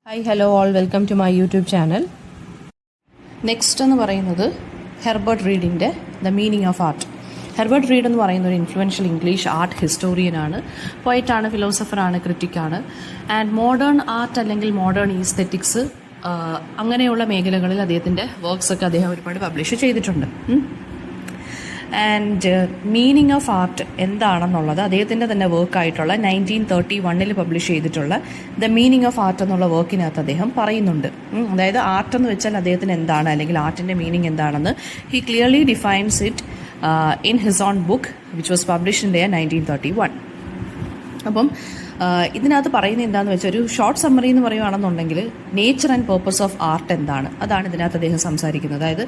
Hi hello all welcome to my YouTube channel. Next എന്ന് പറയുന്നത് Herbert റീഡിൻ്റെ the meaning of art. Herbert Read എന്ന് പറയുന്ന ഒരു ഇൻഫ്ലുവൻഷ്യൽ ഇംഗ്ലീഷ് ആർട്ട് ഹിസ്റ്റോറിയനാണ്, പോയറ്റാണ്, ഫിലോസഫറാണ്, ക്രിറ്റിക്കാണ്. ആൻഡ് മോഡേൺ ആർട്ട് അല്ലെങ്കിൽ മോഡേൺ ഈസ്തെറ്റിക്സ് അങ്ങനെയുള്ള മേഖലകളിൽ അദ്ദേഹത്തിൻ്റെ വർക്ക്സ് ഒക്കെ അദ്ദേഹം ഒരുപാട് പബ്ലിഷ് ചെയ്തിട്ടുണ്ട്. ആൻഡ് മീനിങ് ഓഫ് ആർട്ട് എന്താണെന്നുള്ളത് അദ്ദേഹത്തിൻ്റെ തന്നെ വർക്കായിട്ടുള്ള 1931 പബ്ലിഷ് ചെയ്തിട്ടുള്ള ദ മീനിങ് ഓഫ് ആർട്ട് എന്നുള്ള വർക്കിനകത്ത് അദ്ദേഹം പറയുന്നുണ്ട്. അതായത് ആർട്ട് എന്ന് വെച്ചാൽ അദ്ദേഹത്തിന് എന്താണ്, അല്ലെങ്കിൽ ആർട്ടിൻ്റെ മീനിങ് എന്താണെന്ന് he clearly defines it in his own book which was published in the 1931. അപ്പം ഇതിനകത്ത് പറയുന്നത് എന്താണെന്ന് വെച്ചാൽ, ഒരു ഷോർട്ട് സമ്മറി എന്ന് പറയുകയാണെന്നുണ്ടെങ്കിൽ nature and purpose of art എന്താണ്, അതാണ് ഇതിനകത്ത് അദ്ദേഹം സംസാരിക്കുന്നത്. അതായത്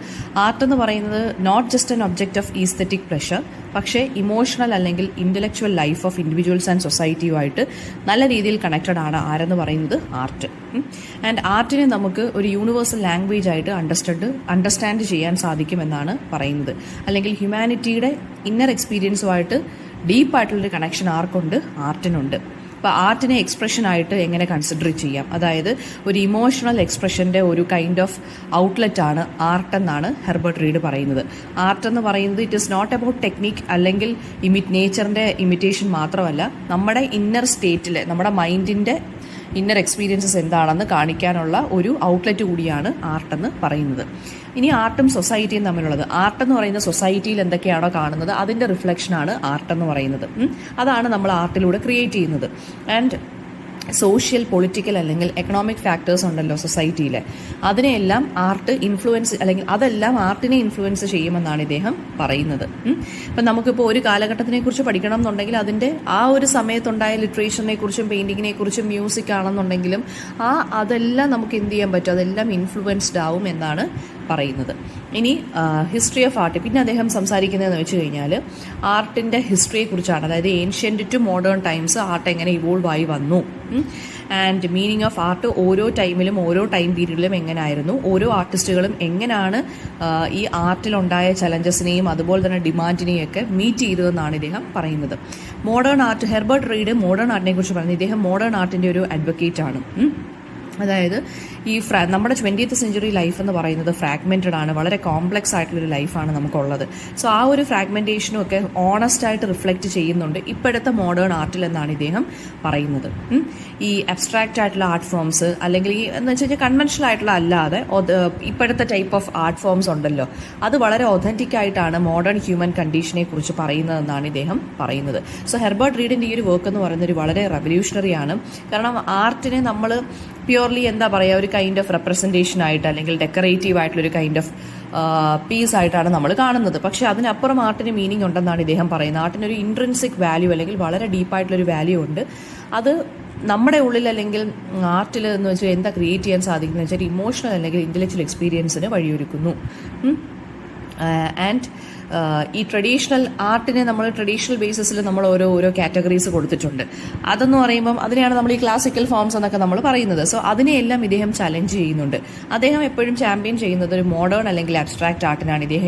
ആർട്ട് എന്ന് പറയുന്നത് not just an object of aesthetic pleasure, പക്ഷേ ഇമോഷണൽ അല്ലെങ്കിൽ intellectual life of individuals and സൊസൈറ്റിയുമായിട്ട് നല്ല രീതിയിൽ കണക്റ്റഡ് ആണ് ആരെന്ന് പറയുന്നത് ആർട്ട്. ആൻഡ് ആർട്ടിനെ നമുക്ക് ഒരു യൂണിവേഴ്സൽ ലാംഗ്വേജ് ആയിട്ട് അണ്ടർസ്റ്റാൻഡ് ചെയ്യാൻ സാധിക്കുമെന്നാണ് പറയുന്നത്. അല്ലെങ്കിൽ ഹ്യൂമാനിറ്റിയുടെ ഇന്നർ എക്സ്പീരിയൻസുമായിട്ട് ഡീപ്പായിട്ടുള്ളൊരു കണക്ഷൻ ആർക്കുണ്ട്, ആർട്ടിനുണ്ട്. അപ്പോൾ ആർട്ടിനെ എക്സ്പ്രഷനായിട്ട് എങ്ങനെ കൺസിഡർ ചെയ്യാം, അതായത് ഒരു ഇമോഷണൽ എക്സ്പ്രഷൻ്റെ ഒരു കൈൻഡ് ഓഫ് ഔട്ട്ലെറ്റ് ആണ് ആർട്ട് എന്നാണ് ഹെർബർട്ട് റീഡ് പറയുന്നത്. ആർട്ട് എന്ന് പറയുന്നത് it is not about technique അല്ലെങ്കിൽ നേച്ചറിൻ്റെ ഇമിറ്റേഷൻ മാത്രമല്ല, നമ്മുടെ ഇന്നർ സ്റ്റേറ്റിൽ നമ്മുടെ മൈൻഡിൻ്റെ ഇന്നർ എക്സ്പീരിയൻസസ് എന്താണെന്ന് കാണിക്കാനുള്ള ഒരു ഔട്ട്ലെറ്റ് കൂടിയാണ് ആർട്ടെന്ന് പറയുന്നത്. ഇനി ആർട്ടും സൊസൈറ്റിയും തമ്മിലുള്ളത്, ആർട്ട് എന്ന് പറയുന്ന സൊസൈറ്റിയിൽ എന്തൊക്കെയാണോ കാണുന്നത് അതിൻ്റെ റിഫ്ലക്ഷനാണ് ആർട്ട് എന്ന് പറയുന്നത്. അതാണ് നമ്മൾ ആർട്ടിലൂടെ ക്രിയേറ്റ് ചെയ്യുന്നത്. ആൻഡ് സോഷ്യൽ, പൊളിറ്റിക്കൽ അല്ലെങ്കിൽ എക്കണോമിക് ഫാക്ടേഴ്സ് ഉണ്ടല്ലോ സൊസൈറ്റിയിൽ, അതിനെയെല്ലാം ആർട്ട് ഇൻഫ്ലുവൻസ് അല്ലെങ്കിൽ അതെല്ലാം ആർട്ടിനെ ഇൻഫ്ലുവൻസ് ചെയ്യുമെന്നാണ് ഇദ്ദേഹം പറയുന്നത്. ഇപ്പം നമുക്കിപ്പോൾ ഒരു കാലഘട്ടത്തിനെ കുറിച്ച് പഠിക്കണം എന്നുണ്ടെങ്കിൽ അതിൻ്റെ ആ ഒരു സമയത്തുണ്ടായ ലിറ്ററേച്ചറിനെ കുറിച്ചും പെയിൻറ്റിങ്ങിനെ കുറിച്ചും മ്യൂസിക് ആണെന്നുണ്ടെങ്കിലും അതെല്ലാം നമുക്ക് എന്ത് ചെയ്യാൻ പറ്റും, അതെല്ലാം ഇൻഫ്ലുവൻസ്ഡ് ആവും എന്നാണ് പറയുന്നത്. ഇനി ഹിസ്റ്ററി ഓഫ് ആർട്ട്, പിന്നെ അദ്ദേഹം സംസാരിക്കുന്നതെന്ന് വെച്ച് കഴിഞ്ഞാൽ ആർട്ടിൻ്റെ ഹിസ്റ്ററിയെക്കുറിച്ചാണ്. അതായത് ancient to modern times art എങ്ങനെ ഇവോൾവ് ആയി വന്നു, ആൻഡ് മീനിങ് ഓഫ് ആർട്ട് ഓരോ ടൈമിലും ഓരോ ടൈം പീരീഡിലും എങ്ങനെയായിരുന്നു, ഓരോ ആർട്ടിസ്റ്റുകളും എങ്ങനെയാണ് ഈ ആർട്ടിലുണ്ടായ ചലഞ്ചസിനെയും അതുപോലെ തന്നെ ഡിമാൻഡിനെയും ഒക്കെ മീറ്റ് ചെയ്തതെന്നാണ് ഇദ്ദേഹം പറയുന്നത്. Modern art, Herbert Read modern ആർട്ടിനെ കുറിച്ച് പറയുന്നത്, ഇദ്ദേഹം മോഡേൺ ആർട്ടിൻ്റെ ഒരു അഡ്വക്കേറ്റ് ആണ്. അതായത് ഈ നമ്മുടെ 20th സെഞ്ച്വറി ലൈഫ് എന്ന് പറയുന്നത് ഫ്രാഗ്മെൻറ്റഡ് ആണ്, വളരെ കോംപ്ലക്സ് ആയിട്ടുള്ളൊരു ലൈഫാണ് നമുക്കുള്ളത്. സോ ആ ഒരു ഫ്രാഗ്മെൻറ്റേഷനും ഒക്കെ ഓണസ്റ്റ് ആയിട്ട് റിഫ്ലക്റ്റ് ചെയ്യുന്നുണ്ട് ഇപ്പോഴത്തെ മോഡേൺ ആർട്ടിൽ എന്നാണ് ഇദ്ദേഹം പറയുന്നത്. ഈ അബ്സ്ട്രാക്റ്റ് ആയിട്ടുള്ള ആർട്ട് ഫോംസ് അല്ലെങ്കിൽ ഈ എന്ന് വെച്ച് കഴിഞ്ഞാൽ കൺവെൻഷണൽ ആയിട്ടുള്ള അല്ലാതെ ഇപ്പോഴത്തെ ടൈപ്പ് ഓഫ് ആർട്ട് ഫോംസ് ഉണ്ടല്ലോ, അത് വളരെ ഒതൻറ്റിക് ആയിട്ടാണ് മോഡേൺ ഹ്യൂമൻ കണ്ടീഷനെ കുറിച്ച് പറയുന്നതെന്നാണ് ഇദ്ദേഹം പറയുന്നത്. സോ ഹെർബർട്ട് റീഡിൻ്റെ ഈ ഒരു വർക്ക് എന്ന് പറയുന്നത് വളരെ റെവല്യൂഷണറി ആണ്. കാരണം ആർട്ടിനെ നമ്മൾ പ്യുവർലി എന്താ പറയുക, ഒരു കൈൻഡ് ഓഫ് റെപ്രസെൻറ്റേഷൻ ആയിട്ട് അല്ലെങ്കിൽ ഡെക്കറേറ്റീവ് ആയിട്ടുള്ളൊരു കൈൻഡ് ഓഫ് പീസ് ആയിട്ടാണ് നമ്മൾ കാണുന്നത്. പക്ഷേ അതിനപ്പുറം ആർട്ടിന് മീനിങ് ഉണ്ടെന്നാണ് ഇദ്ദേഹം പറയുന്നത്. ആർട്ടിനൊരു ഇൻട്രിൻസിക് വാല്യൂ അല്ലെങ്കിൽ വളരെ ഡീപ്പായിട്ടുള്ളൊരു വാല്യൂ ഉണ്ട്. അത് നമ്മുടെ ഉള്ളിൽ അല്ലെങ്കിൽ ആർട്ടിൽ എന്ന് വെച്ചാൽ എന്താ ക്രിയേറ്റ് ചെയ്യാൻ സാധിക്കുന്നത് വെച്ചാൽ ഇമോഷണൽ അല്ലെങ്കിൽ ഇൻ്റലക്ച്വൽ എക്സ്പീരിയൻസിന് വഴിയൊരുക്കുന്നു. ആൻഡ് ഈ ട്രഡീഷണൽ ആർട്ടിനെ നമ്മൾ ട്രഡീഷണൽ ബേസിസിൽ നമ്മൾ ഓരോ കാറ്റഗറീസ് കൊടുത്തിട്ടുണ്ട്. അതെന്ന് പറയുമ്പം അതിനെയാണ് നമ്മൾ ഈ ക്ലാസിക്കൽ ഫോംസ് എന്നൊക്കെ നമ്മൾ പറയുന്നത്. സോ അതിനെയെല്ലാം ഇദ്ദേഹം ചലഞ്ച് ചെയ്യുന്നുണ്ട്. അദ്ദേഹം എപ്പോഴും ചാമ്പ്യൻ ചെയ്യുന്നത് ഒരു മോഡേൺ അല്ലെങ്കിൽ അബ്സ്ട്രാക്റ്റ് ആർട്ടിനാണ് ഇദ്ദേഹം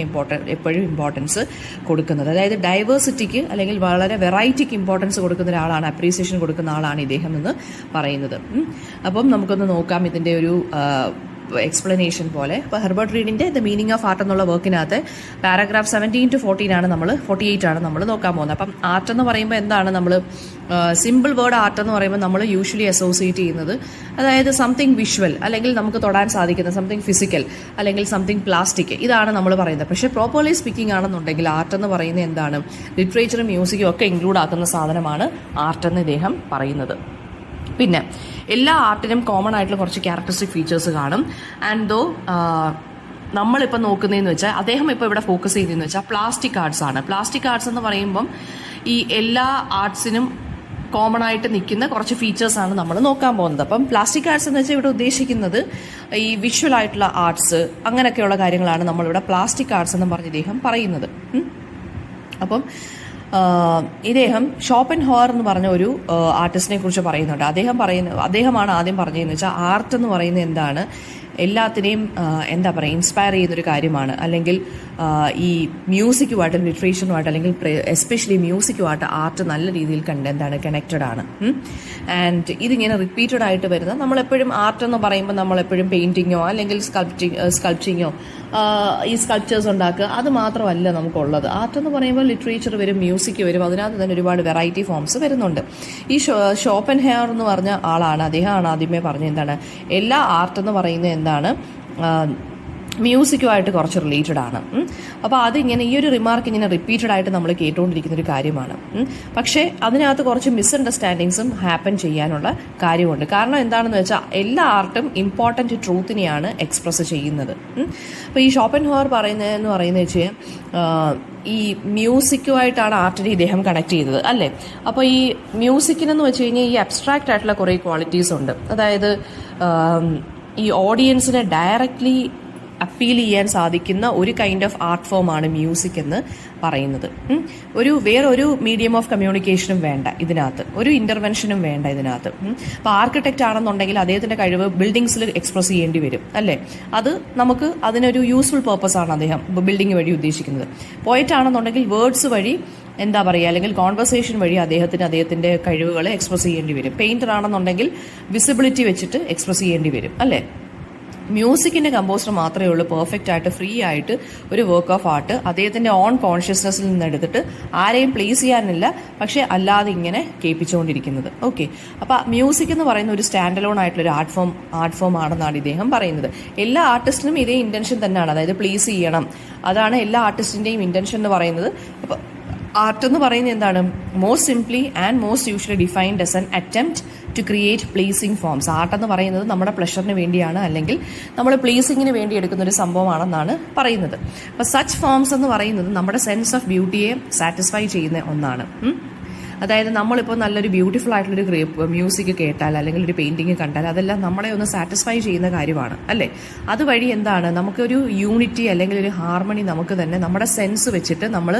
എപ്പോഴും ഇമ്പോർട്ടൻസ് കൊടുക്കുന്നത്. അതായത് ഡൈവേഴ്സിറ്റിക്ക് അല്ലെങ്കിൽ വളരെ വെറൈറ്റിക്ക് ഇമ്പോർട്ടൻസ് കൊടുക്കുന്ന ഒരാളാണ്, അപ്രീസിയേഷൻ കൊടുക്കുന്ന ആളാണ് ഇദ്ദേഹം എന്ന് പറയുന്നത്. അപ്പം നമുക്കൊന്ന് നോക്കാം ഇതിൻ്റെ ഒരു എക്സ്പ്ലനേഷൻ പോലെ. അപ്പോൾ ഹെർബർട്ട് റീഡിൻ്റെ ദ മീനിങ് ഓഫ് ആർട്ട് എന്നുള്ള വർക്കിനകത്ത് പാരഗ്രാഫ് 17 to 48 ആണ് നമ്മൾ നോക്കാൻ പോകുന്നത്. അപ്പം ആർട്ട് എന്ന് പറയുമ്പോൾ എന്താണ്, നമ്മൾ സിമ്പിൾ വേർഡ് ആർട്ട് എന്ന് പറയുമ്പോൾ നമ്മൾ യൂഷ്വലി അസോസിയേറ്റ് ചെയ്യുന്നത് അതായത് സംതിങ് വിഷ്വൽ അല്ലെങ്കിൽ നമുക്ക് തൊടാൻ സാധിക്കുന്ന സംതിങ് ഫിസിക്കൽ അല്ലെങ്കിൽ സംതിങ് പ്ലാസ്റ്റിക്, ഇതാണ് നമ്മൾ പറയുന്നത്. പക്ഷേ പ്രോപ്പർലി സ്പീക്കിംഗ് ആണെന്നുണ്ടെങ്കിൽ ആർട്ട് എന്ന് പറയുന്നത് എന്താണ്, ലിറ്ററേച്ചറും മ്യൂസിക്കും ഒക്കെ ഇൻക്ലൂഡ് ആക്കുന്ന സാധനമാണ് ആർട്ട് എന്ന് ഇദ്ദേഹം പറയുന്നത്. പിന്നെ എല്ലാ ആർട്ടിനും കോമൺ ആയിട്ടുള്ള കുറച്ച് ക്യാരക്ടറിസ്റ്റിക് ഫീച്ചേഴ്സ് കാണും. ആൻഡ് ദോ നമ്മളിപ്പോൾ നോക്കുന്നതെന്ന് വെച്ചാൽ അദ്ദേഹം ഇപ്പോൾ ഇവിടെ ഫോക്കസ് ചെയ്യുന്നതെന്ന് വെച്ചാൽ പ്ലാസ്റ്റിക് ആർട്സ് ആണ്. പ്ലാസ്റ്റിക് ആർട്സ് എന്ന് പറയുമ്പം ഈ എല്ലാ ആർട്സിനും കോമൺ ആയിട്ട് നിൽക്കുന്ന കുറച്ച് ഫീച്ചേഴ്സാണ് നമ്മൾ നോക്കാൻ പോകുന്നത്. അപ്പം പ്ലാസ്റ്റിക് ആർട്സ് എന്ന് വെച്ചാൽ ഇവിടെ ഉദ്ദേശിക്കുന്നത് ഈ വിഷ്വൽ ആയിട്ടുള്ള ആർട്സ് അങ്ങനെയൊക്കെയുള്ള കാര്യങ്ങളാണ് നമ്മളിവിടെ പ്ലാസ്റ്റിക് ആർട്സ് എന്ന് പറഞ്ഞ് ഇദ്ദേഹം പറയുന്നത്. അപ്പം ഇദ്ദേഹം ഷോപ്പൻഹോവർ എന്ന് പറഞ്ഞ ഒരു ആർട്ടിസ്റ്റിനെ കുറിച്ച് പറയുന്നുണ്ട്. അദ്ദേഹമാണ് ആദ്യം പറഞ്ഞതെന്ന് വെച്ചാൽ ആർട്ട് എന്ന് പറയുന്നത് എന്താണ്, എല്ലാത്തിനെയും എന്താ പറയുക ഇൻസ്പയർ ചെയ്യുന്നൊരു കാര്യമാണ്. അല്ലെങ്കിൽ ഈ മ്യൂസിക്കുമായിട്ടും ലിറ്ററേച്ചറുമായിട്ട് അല്ലെങ്കിൽ എസ്പെഷ്യലി മ്യൂസിക്കുമായിട്ട് ആർട്ട് നല്ല രീതിയിൽ കണക്റ്റഡ് ആണ്. ആൻഡ് ഇതിങ്ങനെ റിപ്പീറ്റഡ് ആയിട്ട് വരുന്ന നമ്മളെപ്പോഴും ആർട്ട് എന്ന് പറയുമ്പോൾ നമ്മളെപ്പോഴും പെയിൻറ്റിങ്ങോ അല്ലെങ്കിൽ സ്കൾപ്റ്റിങ്ങോ ഈ സ്കൾപ്ചേഴ്സ് ഉണ്ടാക്കുക അത് മാത്രമല്ല നമുക്കുള്ളത്. ആർട്ട് എന്ന് പറയുമ്പോൾ ലിറ്ററേച്ചർ വരും, മ്യൂസിക് വരും, അതിനകത്ത് തന്നെ ഒരുപാട് വെറൈറ്റി ഫോംസ് വരുന്നുണ്ട്. ഈ ഷോപ്പൻഹെയർ എന്ന് പറഞ്ഞ ആളാണ്, അദ്ദേഹമാണ് ആദ്യമേ പറഞ്ഞത് എന്താണ് എല്ലാ ആർട്ട് എന്ന് പറയുന്നത് എന്താണ് മ്യൂസിക്കുമായിട്ട് കുറച്ച് റിലേറ്റഡ് ആണ്. അപ്പോൾ അതിങ്ങനെ ഈ ഒരു റിമാർക്ക് ഇങ്ങനെ റിപ്പീറ്റഡ് ആയിട്ട് നമ്മൾ കേട്ടുകൊണ്ടിരിക്കുന്ന ഒരു കാര്യമാണ്. പക്ഷേ അതിനകത്ത് കുറച്ച് മിസ്അണ്ടർസ്റ്റാൻഡിങ്സും ഹാപ്പൻ ചെയ്യാനുള്ള കാര്യമുണ്ട്. കാരണം എന്താണെന്ന് വെച്ചാൽ എല്ലാ ആർട്ടും ഇമ്പോർട്ടൻറ്റ് ട്രൂത്തിനെയാണ് എക്സ്പ്രസ് ചെയ്യുന്നത്. അപ്പോൾ ഈ ഷോപ്പൻഹെയർ പറയുന്നതെന്ന് പറയുന്നത് വെച്ച് ഈ മ്യൂസിക്കുമായിട്ടാണ് ആർട്ടിനെ ഇദ്ദേഹം കണക്ട് ചെയ്തത് അല്ലേ. അപ്പോൾ ഈ മ്യൂസിക്കിനെന്ന് വെച്ച് കഴിഞ്ഞാൽ ഈ അബ്സ്ട്രാക്റ്റ് ആയിട്ടുള്ള കുറേ ക്വാളിറ്റീസ് ഉണ്ട്. അതായത് ഈ ഓഡിയൻസിനെ ഡയറക്റ്റ്ലി അപ്പീൽ ചെയ്യാൻ സാധിക്കുന്ന ഒരു കൈൻഡ് ഓഫ് ആർട്ട് ഫോമാണ് മ്യൂസിക് എന്ന് പറയുന്നത്. വേറൊരു മീഡിയം ഓഫ് കമ്മ്യൂണിക്കേഷനും വേണ്ട ഇതിനകത്ത്, ഒരു ഇന്റർവെൻഷനും വേണ്ട ഇതിനകത്ത്. അപ്പോൾ ആർക്കിടെക്റ്റ് ആണെന്നുണ്ടെങ്കിൽ അദ്ദേഹത്തിന്റെ കഴിവ് ബിൽഡിങ്സിൽ എക്സ്പ്രസ് ചെയ്യേണ്ടി വരും അല്ലേ. അത് നമുക്ക് അതിനൊരു യൂസ്ഫുൾ പർപ്പസ് ആണ് അദ്ദേഹം ബിൽഡിംഗ് വഴി ഉദ്ദേശിക്കുന്നത്. പോയറ്റ് ആണെന്നുണ്ടെങ്കിൽ വേർഡ്സ് വഴി എന്താ പറയുക അല്ലെങ്കിൽ കോൺവെർസേഷൻ വഴി അദ്ദേഹത്തിന്റെ കഴിവുകളെ എക്സ്പ്രസ് ചെയ്യേണ്ടി വരും. പെയിന്റർ ആണെന്നുണ്ടെങ്കിൽ വിസിബിലിറ്റി വെച്ചിട്ട് എക്സ്പ്രസ് ചെയ്യേണ്ടി വരും അല്ലേ. മ്യൂസിക്കിന്റെ കമ്പോസർ മാത്രമേ ഉള്ളൂ പെർഫെക്റ്റ് ആയിട്ട് ഫ്രീ ആയിട്ട് ഒരു വർക്ക് ഓഫ് ആർട്ട് അദ്ദേഹത്തിന്റെ ഓൺ കോൺഷ്യസ്നെസ്സിൽ നിന്ന് എടുത്തിട്ട് ആരെയും പ്ലീസ് ചെയ്യാനില്ല, പക്ഷെ അല്ലാതെ ഇങ്ങനെ കേൾപ്പിച്ചുകൊണ്ടിരിക്കുന്നത്. ഓക്കെ, അപ്പോൾ മ്യൂസിക് എന്ന് പറയുന്ന ഒരു സ്റ്റാൻഡ് അലോൺ ആയിട്ടുള്ള ഒരു ആർട്ട് ഫോം ആണെന്നാണ് ഇദ്ദേഹം പറയുന്നത്. എല്ലാ ആർട്ടിസ്റ്റിനും ഇതേ ഇന്റൻഷൻ തന്നെയാണ്, അതായത് പ്ലീസ് ചെയ്യണം. അതാണ് എല്ലാ ആർട്ടിസ്റ്റിന്റെയും ഇന്റൻഷൻ എന്ന് പറയുന്നത്. അപ്പോൾ ആർട്ട് എന്ന് പറയുന്നത് എന്താണ്? Most simply and most usually defined as an attempt to create pleasing forms. Art എന്ന് പറയുന്നത് നമ്മുടെ പ്ലഷറിന് വേണ്ടിയാണ്, അല്ലെങ്കിൽ നമ്മൾ പ്ലീസിങ്ങിന് വേണ്ടി എടുക്കുന്ന ഒരു സംഭവമാണെന്നാണ് പറയുന്നത്. അപ്പോൾ സച്ച് ഫോംസ് എന്ന് പറയുന്നത് നമ്മുടെ സെൻസ് ഓഫ് ബ്യൂട്ടിയെ സാറ്റിസ്ഫൈ ചെയ്യുന്ന ഒന്നാണ്. അതായത് നമ്മളിപ്പോൾ നല്ലൊരു ബ്യൂട്ടിഫുൾ ആയിട്ടുള്ളൊരു മ്യൂസിക് കേട്ടാൽ അല്ലെങ്കിൽ ഒരു പെയിൻറ്റിങ് കണ്ടാൽ അതെല്ലാം നമ്മളെ ഒന്ന് സാറ്റിസ്ഫൈ ചെയ്യുന്ന കാര്യമാണ് അല്ലേ. അതുവഴി എന്താണ് നമുക്കൊരു യൂണിറ്റി അല്ലെങ്കിൽ ഒരു ഹാർമണി നമുക്ക് തന്നെ നമ്മുടെ സെൻസ് വെച്ചിട്ട് നമ്മൾ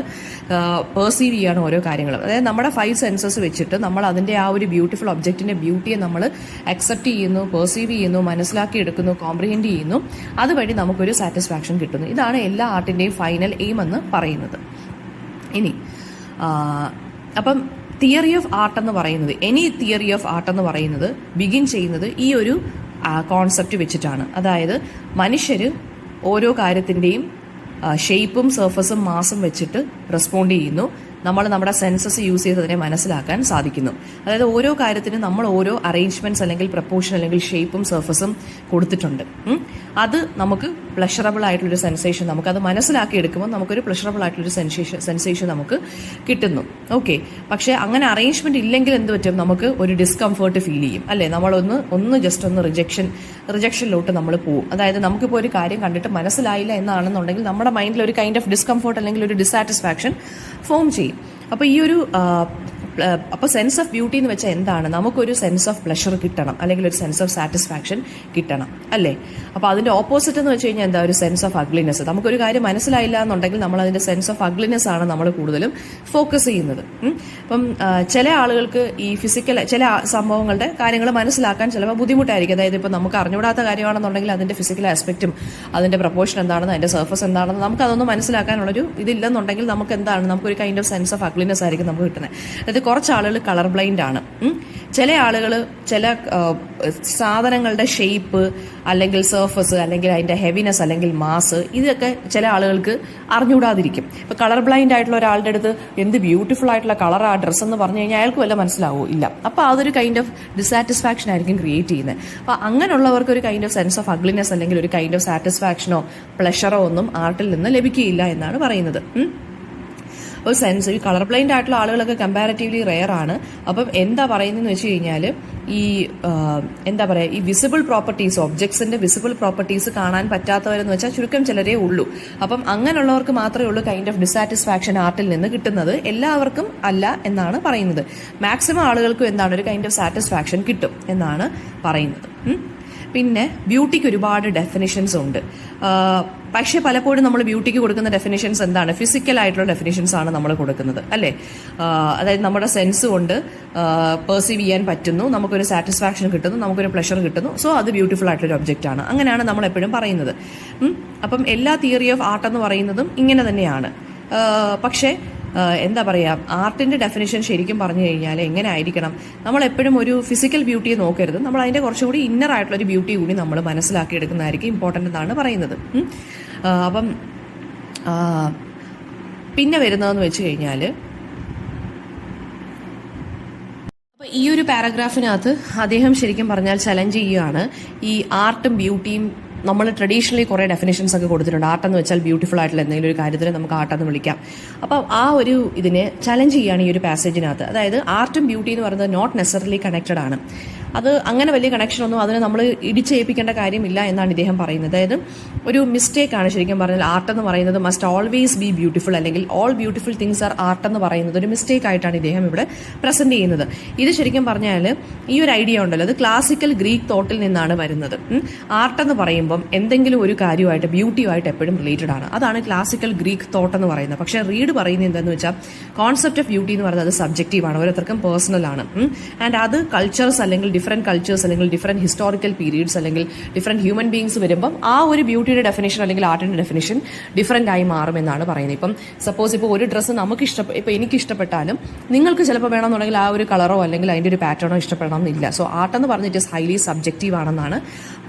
പെർസീവ് ചെയ്യാണ് ഓരോ കാര്യങ്ങളും. അതായത് നമ്മുടെ 5 സെൻസസ് വെച്ചിട്ട് നമ്മൾ അതിൻ്റെ ആ ഒരു ബ്യൂട്ടിഫുൾ ഒബ്ജക്റ്റിൻ്റെ ബ്യൂട്ടിയെ നമ്മൾ അക്സെപ്റ്റ് ചെയ്യുന്നു, പെർസീവ് ചെയ്യുന്നു, മനസ്സിലാക്കി എടുക്കുന്നു, കോംപ്രിഹെൻഡ് ചെയ്യുന്നു. അതുവഴി നമുക്കൊരു സാറ്റിസ്ഫാക്ഷൻ കിട്ടുന്നു. ഇതാണ് എല്ലാ ആർട്ടിൻ്റെയും ഫൈനൽ എയിം എന്ന് പറയുന്നത്. ഇനി അപ്പം തിയറി ഓഫ് ആർട്ട് എന്ന് പറയുന്നത്, എനി തിയറി ഓഫ് ആർട്ട് എന്ന് പറയുന്നത് ബിഗിൻ ചെയ്യുന്നത് ഈ ഒരു കോൺസെപ്റ്റ് വെച്ചിട്ടാണ്. അതായത് മനുഷ്യർ ഓരോ കാര്യത്തിൻ്റെയും ഷേപ്പും സർഫസും മാസും വെച്ചിട്ട് റെസ്പോണ്ട് ചെയ്യുന്നു. നമ്മൾ നമ്മുടെ സെൻസസ് യൂസ് ചെയ്ത് അതിനെ മനസ്സിലാക്കാൻ സാധിക്കുന്നു. അതായത് ഓരോ കാര്യത്തിനും നമ്മൾ ഓരോ അറേഞ്ച്മെന്റ്സ് അല്ലെങ്കിൽ പ്രപ്പോർഷൻ അല്ലെങ്കിൽ ഷേപ്പും സർഫസും കൊടുത്തിട്ടുണ്ട്. അത് നമുക്ക് പ്ലഷറബിൾ ആയിട്ടുള്ളൊരു സെൻസേഷൻ, നമുക്കത് മനസ്സിലാക്കി എടുക്കുമ്പോൾ നമുക്കൊരു പ്ലഷറബിൾ ആയിട്ടുള്ളൊരു സെൻസേഷൻ നമുക്ക് കിട്ടുന്നു. ഓക്കെ, പക്ഷേ അങ്ങനെ അറേഞ്ച്മെന്റ് ഇല്ലെങ്കിൽ എന്ത് പറ്റും? നമുക്ക് ഒരു ഡിസ്കംഫേർട്ട് ഫീൽ ചെയ്യും അല്ലേ. നമ്മളൊന്ന് ജസ്റ്റ് ഒന്ന് റിജക്ഷനിലോട്ട് നമ്മൾ പോകും. അതായത് നമുക്കിപ്പോൾ ഒരു കാര്യം കണ്ടിട്ട് മനസ്സിലായില്ല എന്നാണെന്നുണ്ടെങ്കിൽ നമ്മുടെ മൈൻഡിൽ ഒരു കൈൻഡ് ഓഫ് ഡിസ്കംഫേർട്ട് അല്ലെങ്കിൽ ഒരു ഡിസാറ്റിസ്ഫാക്ഷൻ ഫോം ചെയ്യും. അപ്പോൾ ഈ ഒരു അപ്പോൾ സെൻസ് ഓഫ് ബ്യൂട്ടി എന്ന് വെച്ചാൽ എന്താണ്? നമുക്കൊരു സെൻസ് ഓഫ് പ്ലഷർ കിട്ടണം, അല്ലെങ്കിൽ ഒരു സെൻസ് ഓഫ് സാറ്റിസ്ഫാക്ഷൻ കിട്ടണം അല്ലേ. അപ്പോൾ അതിന്റെ ഓപ്പോസിറ്റ് എന്ന് വെച്ച് കഴിഞ്ഞാൽ എന്താ? ഒരു സെൻസ് ഓഫ് അഗ്ലിനെസ്. നമുക്കൊരു കാര്യം മനസ്സിലായില്ല എന്നുണ്ടെങ്കിൽ നമ്മൾ അതിന്റെ സെൻസ് ഓഫ് അഗ്ലിനെസ് ആണ് നമ്മൾ കൂടുതലും ഫോക്കസ് ചെയ്യുന്നത്. അപ്പം ചില ആളുകൾക്ക് ഈ ചില സംഭവങ്ങളുടെ കാര്യങ്ങൾ മനസ്സിലാക്കാൻ ചിലപ്പോൾ ബുദ്ധിമുട്ടായിരിക്കും. അതായത് ഇപ്പോൾ നമുക്ക് അറിഞ്ഞുകൂടാത്ത കാര്യമാണെന്നുണ്ടെങ്കിൽ അതിന്റെ ഫിസിക്കൽ ആസ്പെക്റ്റും അതിന്റെ പ്രപ്പോർഷൻ എന്താണെന്ന് അതിന്റെ സർഫസ് എന്താണെന്ന് നമുക്ക് അതൊന്നും മനസ്സിലാക്കാനുള്ളൊരു ഇതില്ലെന്നുണ്ടെങ്കിൽ നമുക്ക് എന്താണ്? നമുക്കൊരു kind of sense of ugliness ആയിരിക്കും നമുക്ക് കിട്ടുന്നത്. അതായത് കുറച്ച് ആളുകൾ കളർ ബ്ലൈൻഡ് ആണ്. ചില ആളുകൾ ചില സാധനങ്ങളുടെ ഷേപ്പ് അല്ലെങ്കിൽ സർഫസ് അല്ലെങ്കിൽ അതിന്റെ ഹെവിനെസ് അല്ലെങ്കിൽ മാസ് ഇതൊക്കെ ചില ആളുകൾക്ക് അറിഞ്ഞുകൂടാതിരിക്കും. ഇപ്പൊ കളർ ബ്ലൈൻഡ് ആയിട്ടുള്ള ഒരാളുടെ അടുത്ത് എന്ത് ബ്യൂട്ടിഫുൾ ആയിട്ടുള്ള കളർ ആ ഡ്രസ്സ് എന്ന് പറഞ്ഞു കഴിഞ്ഞാൽ അയാൾക്ക് വല്ല മനസ്സിലാവോ? ഇല്ല. അപ്പൊ അതൊരു കൈൻഡ് ഓഫ് ഡിസാറ്റിസ്ഫാക്ഷൻ ആയിരിക്കും ക്രിയേറ്റ് ചെയ്യുന്നത്. അപ്പൊ അങ്ങനെയുള്ളവർക്ക് ഒരു kind of sense of ugliness അല്ലെങ്കിൽ ഒരു കൈൻഡ് ഓഫ് സാറ്റിസ്ഫാക്ഷനോ പ്ലഷറോ ഒന്നും ആർട്ടിൽ നിന്ന് ലഭിക്കുകയില്ല എന്നാണ് പറയുന്നത്. ഒരു സെൻസ് ഈ കളർ ബ്ലൈൻഡ് ആയിട്ടുള്ള ആളുകളൊക്കെ കമ്പാരിറ്റീവ്ലി റെയർ ആണ്. അപ്പം എന്താ പറയുന്നതെന്ന് വെച്ച് കഴിഞ്ഞാൽ ഈ എന്താ പറയുക, ഈ വിസിബിൾ പ്രോപ്പർട്ടീസ്, ഒബ്ജക്ട്സിന്റെ വിസിബിൾ പ്രോപ്പർട്ടീസ് കാണാൻ പറ്റാത്തവരെന്ന് വെച്ചാൽ ചുരുക്കം ചിലരേ ഉള്ളൂ. അപ്പം അങ്ങനെയുള്ളവർക്ക് മാത്രമേ ഉള്ളൂ കൈൻഡ് ഓഫ് ഡിസാറ്റിസ്ഫാക്ഷൻ ആർട്ടിൽ നിന്ന് കിട്ടുന്നത്. എല്ലാവർക്കും അല്ല എന്നാണ് പറയുന്നത്. മാക്സിമം ആളുകൾക്കും എന്താണ് ഒരു കൈൻഡ് ഓഫ് സാറ്റിസ്ഫാക്ഷൻ കിട്ടും എന്നാണ് പറയുന്നത്. പിന്നെ ബ്യൂട്ടിക്ക് ഒരുപാട് ഡെഫിനിഷൻസ് ഉണ്ട്. പക്ഷേ പലപ്പോഴും നമ്മൾ ബ്യൂട്ടിക്ക് കൊടുക്കുന്ന ഡെഫിനിഷൻസ് എന്താണ്? ഫിസിക്കൽ ആയിട്ടുള്ള ഡെഫിനിഷൻസ് ആണ് നമ്മൾ കൊടുക്കുന്നത്, അല്ലേ? അതായത് നമ്മുടെ സെൻസ് കൊണ്ട് പെർസീവ് ചെയ്യാൻ പറ്റുന്നു, നമുക്കൊരു സാറ്റിസ്ഫാക്ഷൻ കിട്ടുന്നു, നമുക്കൊരു പ്ലഷർ കിട്ടുന്നു, സോ അത് ബ്യൂട്ടിഫുൾ ആയിട്ടുള്ളൊരു ഒബ്ജക്റ്റ് ആണ്. അങ്ങനെയാണ് നമ്മൾ എപ്പോഴും പറയുന്നത്. അപ്പം എല്ലാ തിയറി ഓഫ് ആർട്ട് എന്ന് പറയുന്നതും ഇങ്ങനെ തന്നെയാണ്. പക്ഷേ എന്താ പറയുക, ആർട്ടിന്റെ ഡെഫിനിഷൻ ശരിക്കും പറഞ്ഞു കഴിഞ്ഞാൽ എങ്ങനെ ആയിരിക്കണം? നമ്മൾ എപ്പോഴും ഒരു ഫിസിക്കൽ ബ്യൂട്ടിയെ നോക്കരുത്, നമ്മൾ അതിന്റെ കുറച്ചുകൂടി ഇന്നർ ആയിട്ടുള്ള ഒരു ബ്യൂട്ടി കൂടി നമ്മൾ മനസ്സിലാക്കി എടുക്കുന്നതായിരിക്കും ഇമ്പോർട്ടൻ്റ് എന്നാണ് പറയുന്നത്. അപ്പം പിന്നെ വരുന്നതെന്ന് വെച്ച് കഴിഞ്ഞാൽ, അപ്പോൾ ഈ ഒരു പാരഗ്രാഫിനകത്ത് അദ്ദേഹം ശരിക്കും പറഞ്ഞാൽ ചലഞ്ച് ചെയ്യുകയാണ് ഈ ആർട്ടും ബ്യൂട്ടിയും. നമ്മൾ ട്രഡീഷണലി കുറേ ഡെഫിനേഷൻസ് ഒക്കെ കൊടുത്തിട്ടുണ്ട്. ആർട്ടെന്ന് വെച്ചാൽ ബ്യൂട്ടിഫുൾ ആയിട്ടുള്ള എന്തെങ്കിലും ഒരു കാര്യത്തിന് നമുക്ക് ആർട്ടെന്ന് വിളിക്കാം. അപ്പം ആ ഒരു ഇതിനെ ചലഞ്ച് ചെയ്യുകയാണ് ഈ ഒരു പാസേജിനകത്ത്. അതായത് ആർട്ടും ബ്യൂട്ടി എന്ന് പറയുന്നത് നോട്ട് നെസസറിലി കണക്റ്റഡ് ആണ്. അത് അങ്ങനെ വലിയ കണക്ഷൻ ഒന്നും അതിന് നമ്മൾ ഇടിച്ചേൽപ്പിക്കേണ്ട കാര്യമില്ല എന്നാണ് ഇദ്ദേഹം പറയുന്നത്. അതായത് ഒരു മിസ്റ്റേക്ക് ആണ് ശരിക്കും പറഞ്ഞാൽ ആർട്ട് എന്ന് പറയുന്നത് മസ്റ്റ് ഓൾവേസ് ബി ബ്യൂട്ടിഫുൾ, അല്ലെങ്കിൽ all beautiful things are art എന്ന് പറയുന്നത് ഒരു മിസ്റ്റേക്ക് ആയിട്ടാണ് ഇദ്ദേഹം ഇവിടെ പ്രസന്റ് ചെയ്യുന്നത്. ഇത് ശരിക്കും പറഞ്ഞാൽ ഈ ഒരു ഐഡിയ ഉണ്ടല്ലോ, അത് ക്ലാസിക്കൽ ഗ്രീക്ക് തോട്ടിൽ നിന്നാണ് വരുന്നത്. ആർട്ട് എന്ന് പറയുമ്പോൾ എന്തെങ്കിലും ഒരു കാര്യമായിട്ട് ബ്യൂട്ടിയുമായിട്ട് എപ്പോഴും റിലേറ്റഡ് ആണ്. അതാണ് ക്ലാസിക്കൽ ഗ്രീക്ക് തോട്ട് എന്ന് പറയുന്നത്. പക്ഷേ റീഡ് പറയുന്നത് എന്താണെന്ന് വെച്ചാൽ കോൺസെപ്റ്റ് ഓഫ് ബ്യൂട്ടി എന്ന് പറയുന്നത് അത് സബ്ജക്റ്റീവ് ആണ്, ഓരോരുത്തർക്കും പേഴ്സണൽ ആണ്. ആൻഡ് അത് കൾച്ചേഴ്സ് അല്ലെങ്കിൽ ഡിഫറെന്റ് കൾച്ചേഴ്സ് അല്ലെങ്കിൽ ഡിഫറെന്റ് ഹിസ്റ്റോറിക്കൽ പീരീഡ്സ് അല്ലെങ്കിൽ ഡിഫറെന്റ് ഹ്യൂമൻ ബീങ്സ് വരുമ്പം ആ ഒരു ബ്യൂട്ടിയുടെ ഡെഫിനേഷൻ അല്ലെങ്കിൽ ആർട്ടിന്റെ ഡെഫിനേഷൻ ഡിഫറെന്റ് ആയി മാറുമെന്നാണ് പറയുന്നത്. ഇപ്പം സപ്പോസ് ഇപ്പോൾ ഒരു ഡ്രസ്സ് നമുക്ക് ഇപ്പം എനിക്ക് ഇഷ്ടപ്പെട്ടാലും നിങ്ങൾക്ക് ചിലപ്പോൾ വേണമെന്നുണ്ടെങ്കിൽ ആ ഒരു കളറോ അല്ലെങ്കിൽ അതിന്റെ ഒരു പാറ്റേണോ ഇഷ്ടപ്പെടണമെന്നില്ല. സോ ആർട്ട് എന്ന് പറഞ്ഞിട്ട് ഇറ്റ് ഇസ് ഹൈലി സബ്ജക്റ്റീവ് ആണെന്നാണ്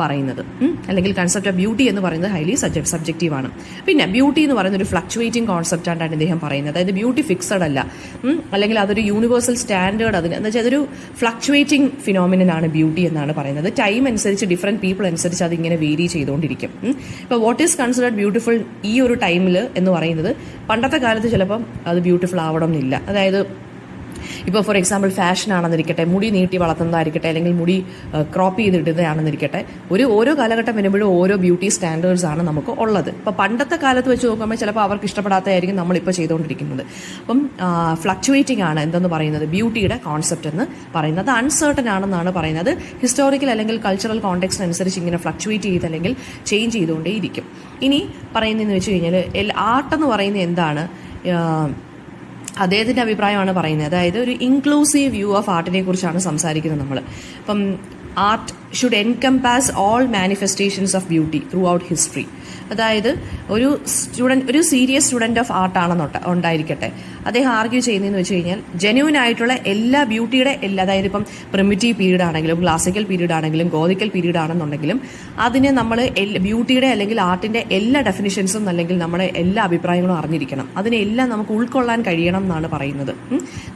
പറയുന്നത്. അല്ലെങ്കിൽ കൺസെപ്റ്റ് ഓഫ് ബ്യൂട്ടി എന്ന് പറയുന്നത് ഹൈലി സബ്ജക്റ്റീവ് ആണ്. പിന്നെ ബ്യൂട്ടി എന്ന് പറയുന്ന ഒരു ഫ്ലക്ച്വേറ്റിംഗ് കോൺസെപ്റ്റ് ആയിട്ടാണ് ഇദ്ദേഹം പറയുന്നത്. അതായത് ബ്യൂട്ടി ഫിക്സഡ് അല്ല, അല്ലെങ്കിൽ അതൊരു യൂണിവേഴ്സൽ സ്റ്റാൻഡേർഡ്, അതിന് എന്ന് വെച്ചാൽ അതൊരു ഫ്ലക്ച്വേറ്റിംഗ് ഫിനോമിനൻ ആണ് ബ്യൂട്ടി എന്നാണ് പറയുന്നത്. ടൈം അനുസരിച്ച് ഡിഫറെന്റ് പീപ്പിൾ അനുസരിച്ച് അതിങ്ങനെ വേരി ചെയ്തുകൊണ്ടിരിക്കും. ഇപ്പോൾ വാട്ട് ഈസ് കൺസിഡർഡ് ബ്യൂട്ടിഫുൾ ഈ ഒരു ടൈമിൽ എന്ന് പറയുന്നത് പണ്ടത്തെ കാലത്ത് ചിലപ്പം അത് ബ്യൂട്ടിഫുൾ ആവണം എന്നില്ല. അതായത് ഇപ്പോൾ ഫോർ എക്സാമ്പിൾ ഫാഷൻ ആണെന്നിരിക്കട്ടെ, മുടി നീട്ടി വളർത്തുന്നതായിരിക്കട്ടെ, അല്ലെങ്കിൽ മുടി ക്രോപ്പ് ചെയ്തിടുന്നതാണെന്നിരിക്കട്ടെ, ഓരോ കാലഘട്ടം വരുമ്പോഴും ഓരോ ബ്യൂട്ടി സ്റ്റാൻഡേർഡ്സ് ആണ് നമുക്ക് ഉള്ളത്. ഇപ്പോൾ പണ്ടത്തെ കാലത്ത് വെച്ച് നോക്കുമ്പോൾ ചിലപ്പോൾ അവർക്ക് ഇഷ്ടപ്പെടാത്തതായിരിക്കും നമ്മളിപ്പോൾ ചെയ്തുകൊണ്ടിരിക്കുന്നത്. അപ്പം ഫ്ലക്ച്വേറ്റിംഗ് ആണ് എന്തെന്ന് പറയുന്നത് ബ്യൂട്ടിയുടെ കോൺസെപ്റ്റ് എന്ന് പറയുന്നത്. അൺസർട്ടൻ ആണെന്നാണ് പറയുന്നത്. ഹിസ്റ്റോറിക്കൽ അല്ലെങ്കിൽ കൾച്ചറൽ കോണ്ടെക്സ്റ്റ് അനുസരിച്ച് ഇങ്ങനെ ഫ്ലക്ച്വേറ്റ് ചെയ്ത് അല്ലെങ്കിൽ ചേഞ്ച് ചെയ്തുകൊണ്ടേയിരിക്കും. ഇനി പറയുന്നതെന്ന് വെച്ച് കഴിഞ്ഞാൽ ആർട്ട് എന്ന് പറയുന്നത് എന്താണ്? അദ്ദേഹത്തിന്റെ അഭിപ്രായമാണ് പറയുന്നത്. അതായത് ഒരു ഇൻക്ലൂസീവ് വ്യൂ ഓഫ് ആർട്ടിനെ കുറിച്ചാണ് സംസാരിക്കുന്നത് നമ്മൾ. ഇപ്പം art should encompass all manifestations of beauty throughout history. അതായത് ഒരു സീരിയസ് സ്റ്റുഡന്റ് ഓഫ് ആർട്ട് ആണെന്നോട്ടെ ഉണ്ടായിരിക്കട്ടെ, അദ്ദേഹം ആർഗ്യൂ ചെയ്യുന്നതെന്ന് വെച്ച് കഴിഞ്ഞാൽ ജെന്യൂൻ ആയിട്ടുള്ള എല്ലാ ബ്യൂട്ടിയുടെ അതായത് ഇപ്പം പ്രിമിറ്റീവ് പീരീഡ് ആണെങ്കിലും ക്ലാസിക്കൽ പീരീഡ് ആണെങ്കിലും ഗോതിക്കൽ പീരീഡ് ആണെന്നുണ്ടെങ്കിലും അതിനെ നമ്മൾ ബ്യൂട്ടിയുടെ അല്ലെങ്കിൽ ആർട്ടിന്റെ എല്ലാ ഡെഫിനിഷൻസും അല്ലെങ്കിൽ നമ്മുടെ എല്ലാ അഭിപ്രായങ്ങളും അറിഞ്ഞിരിക്കണം. അതിനെല്ലാം നമുക്ക് ഉൾക്കൊള്ളാൻ കഴിയണം എന്നാണ് പറയുന്നത്.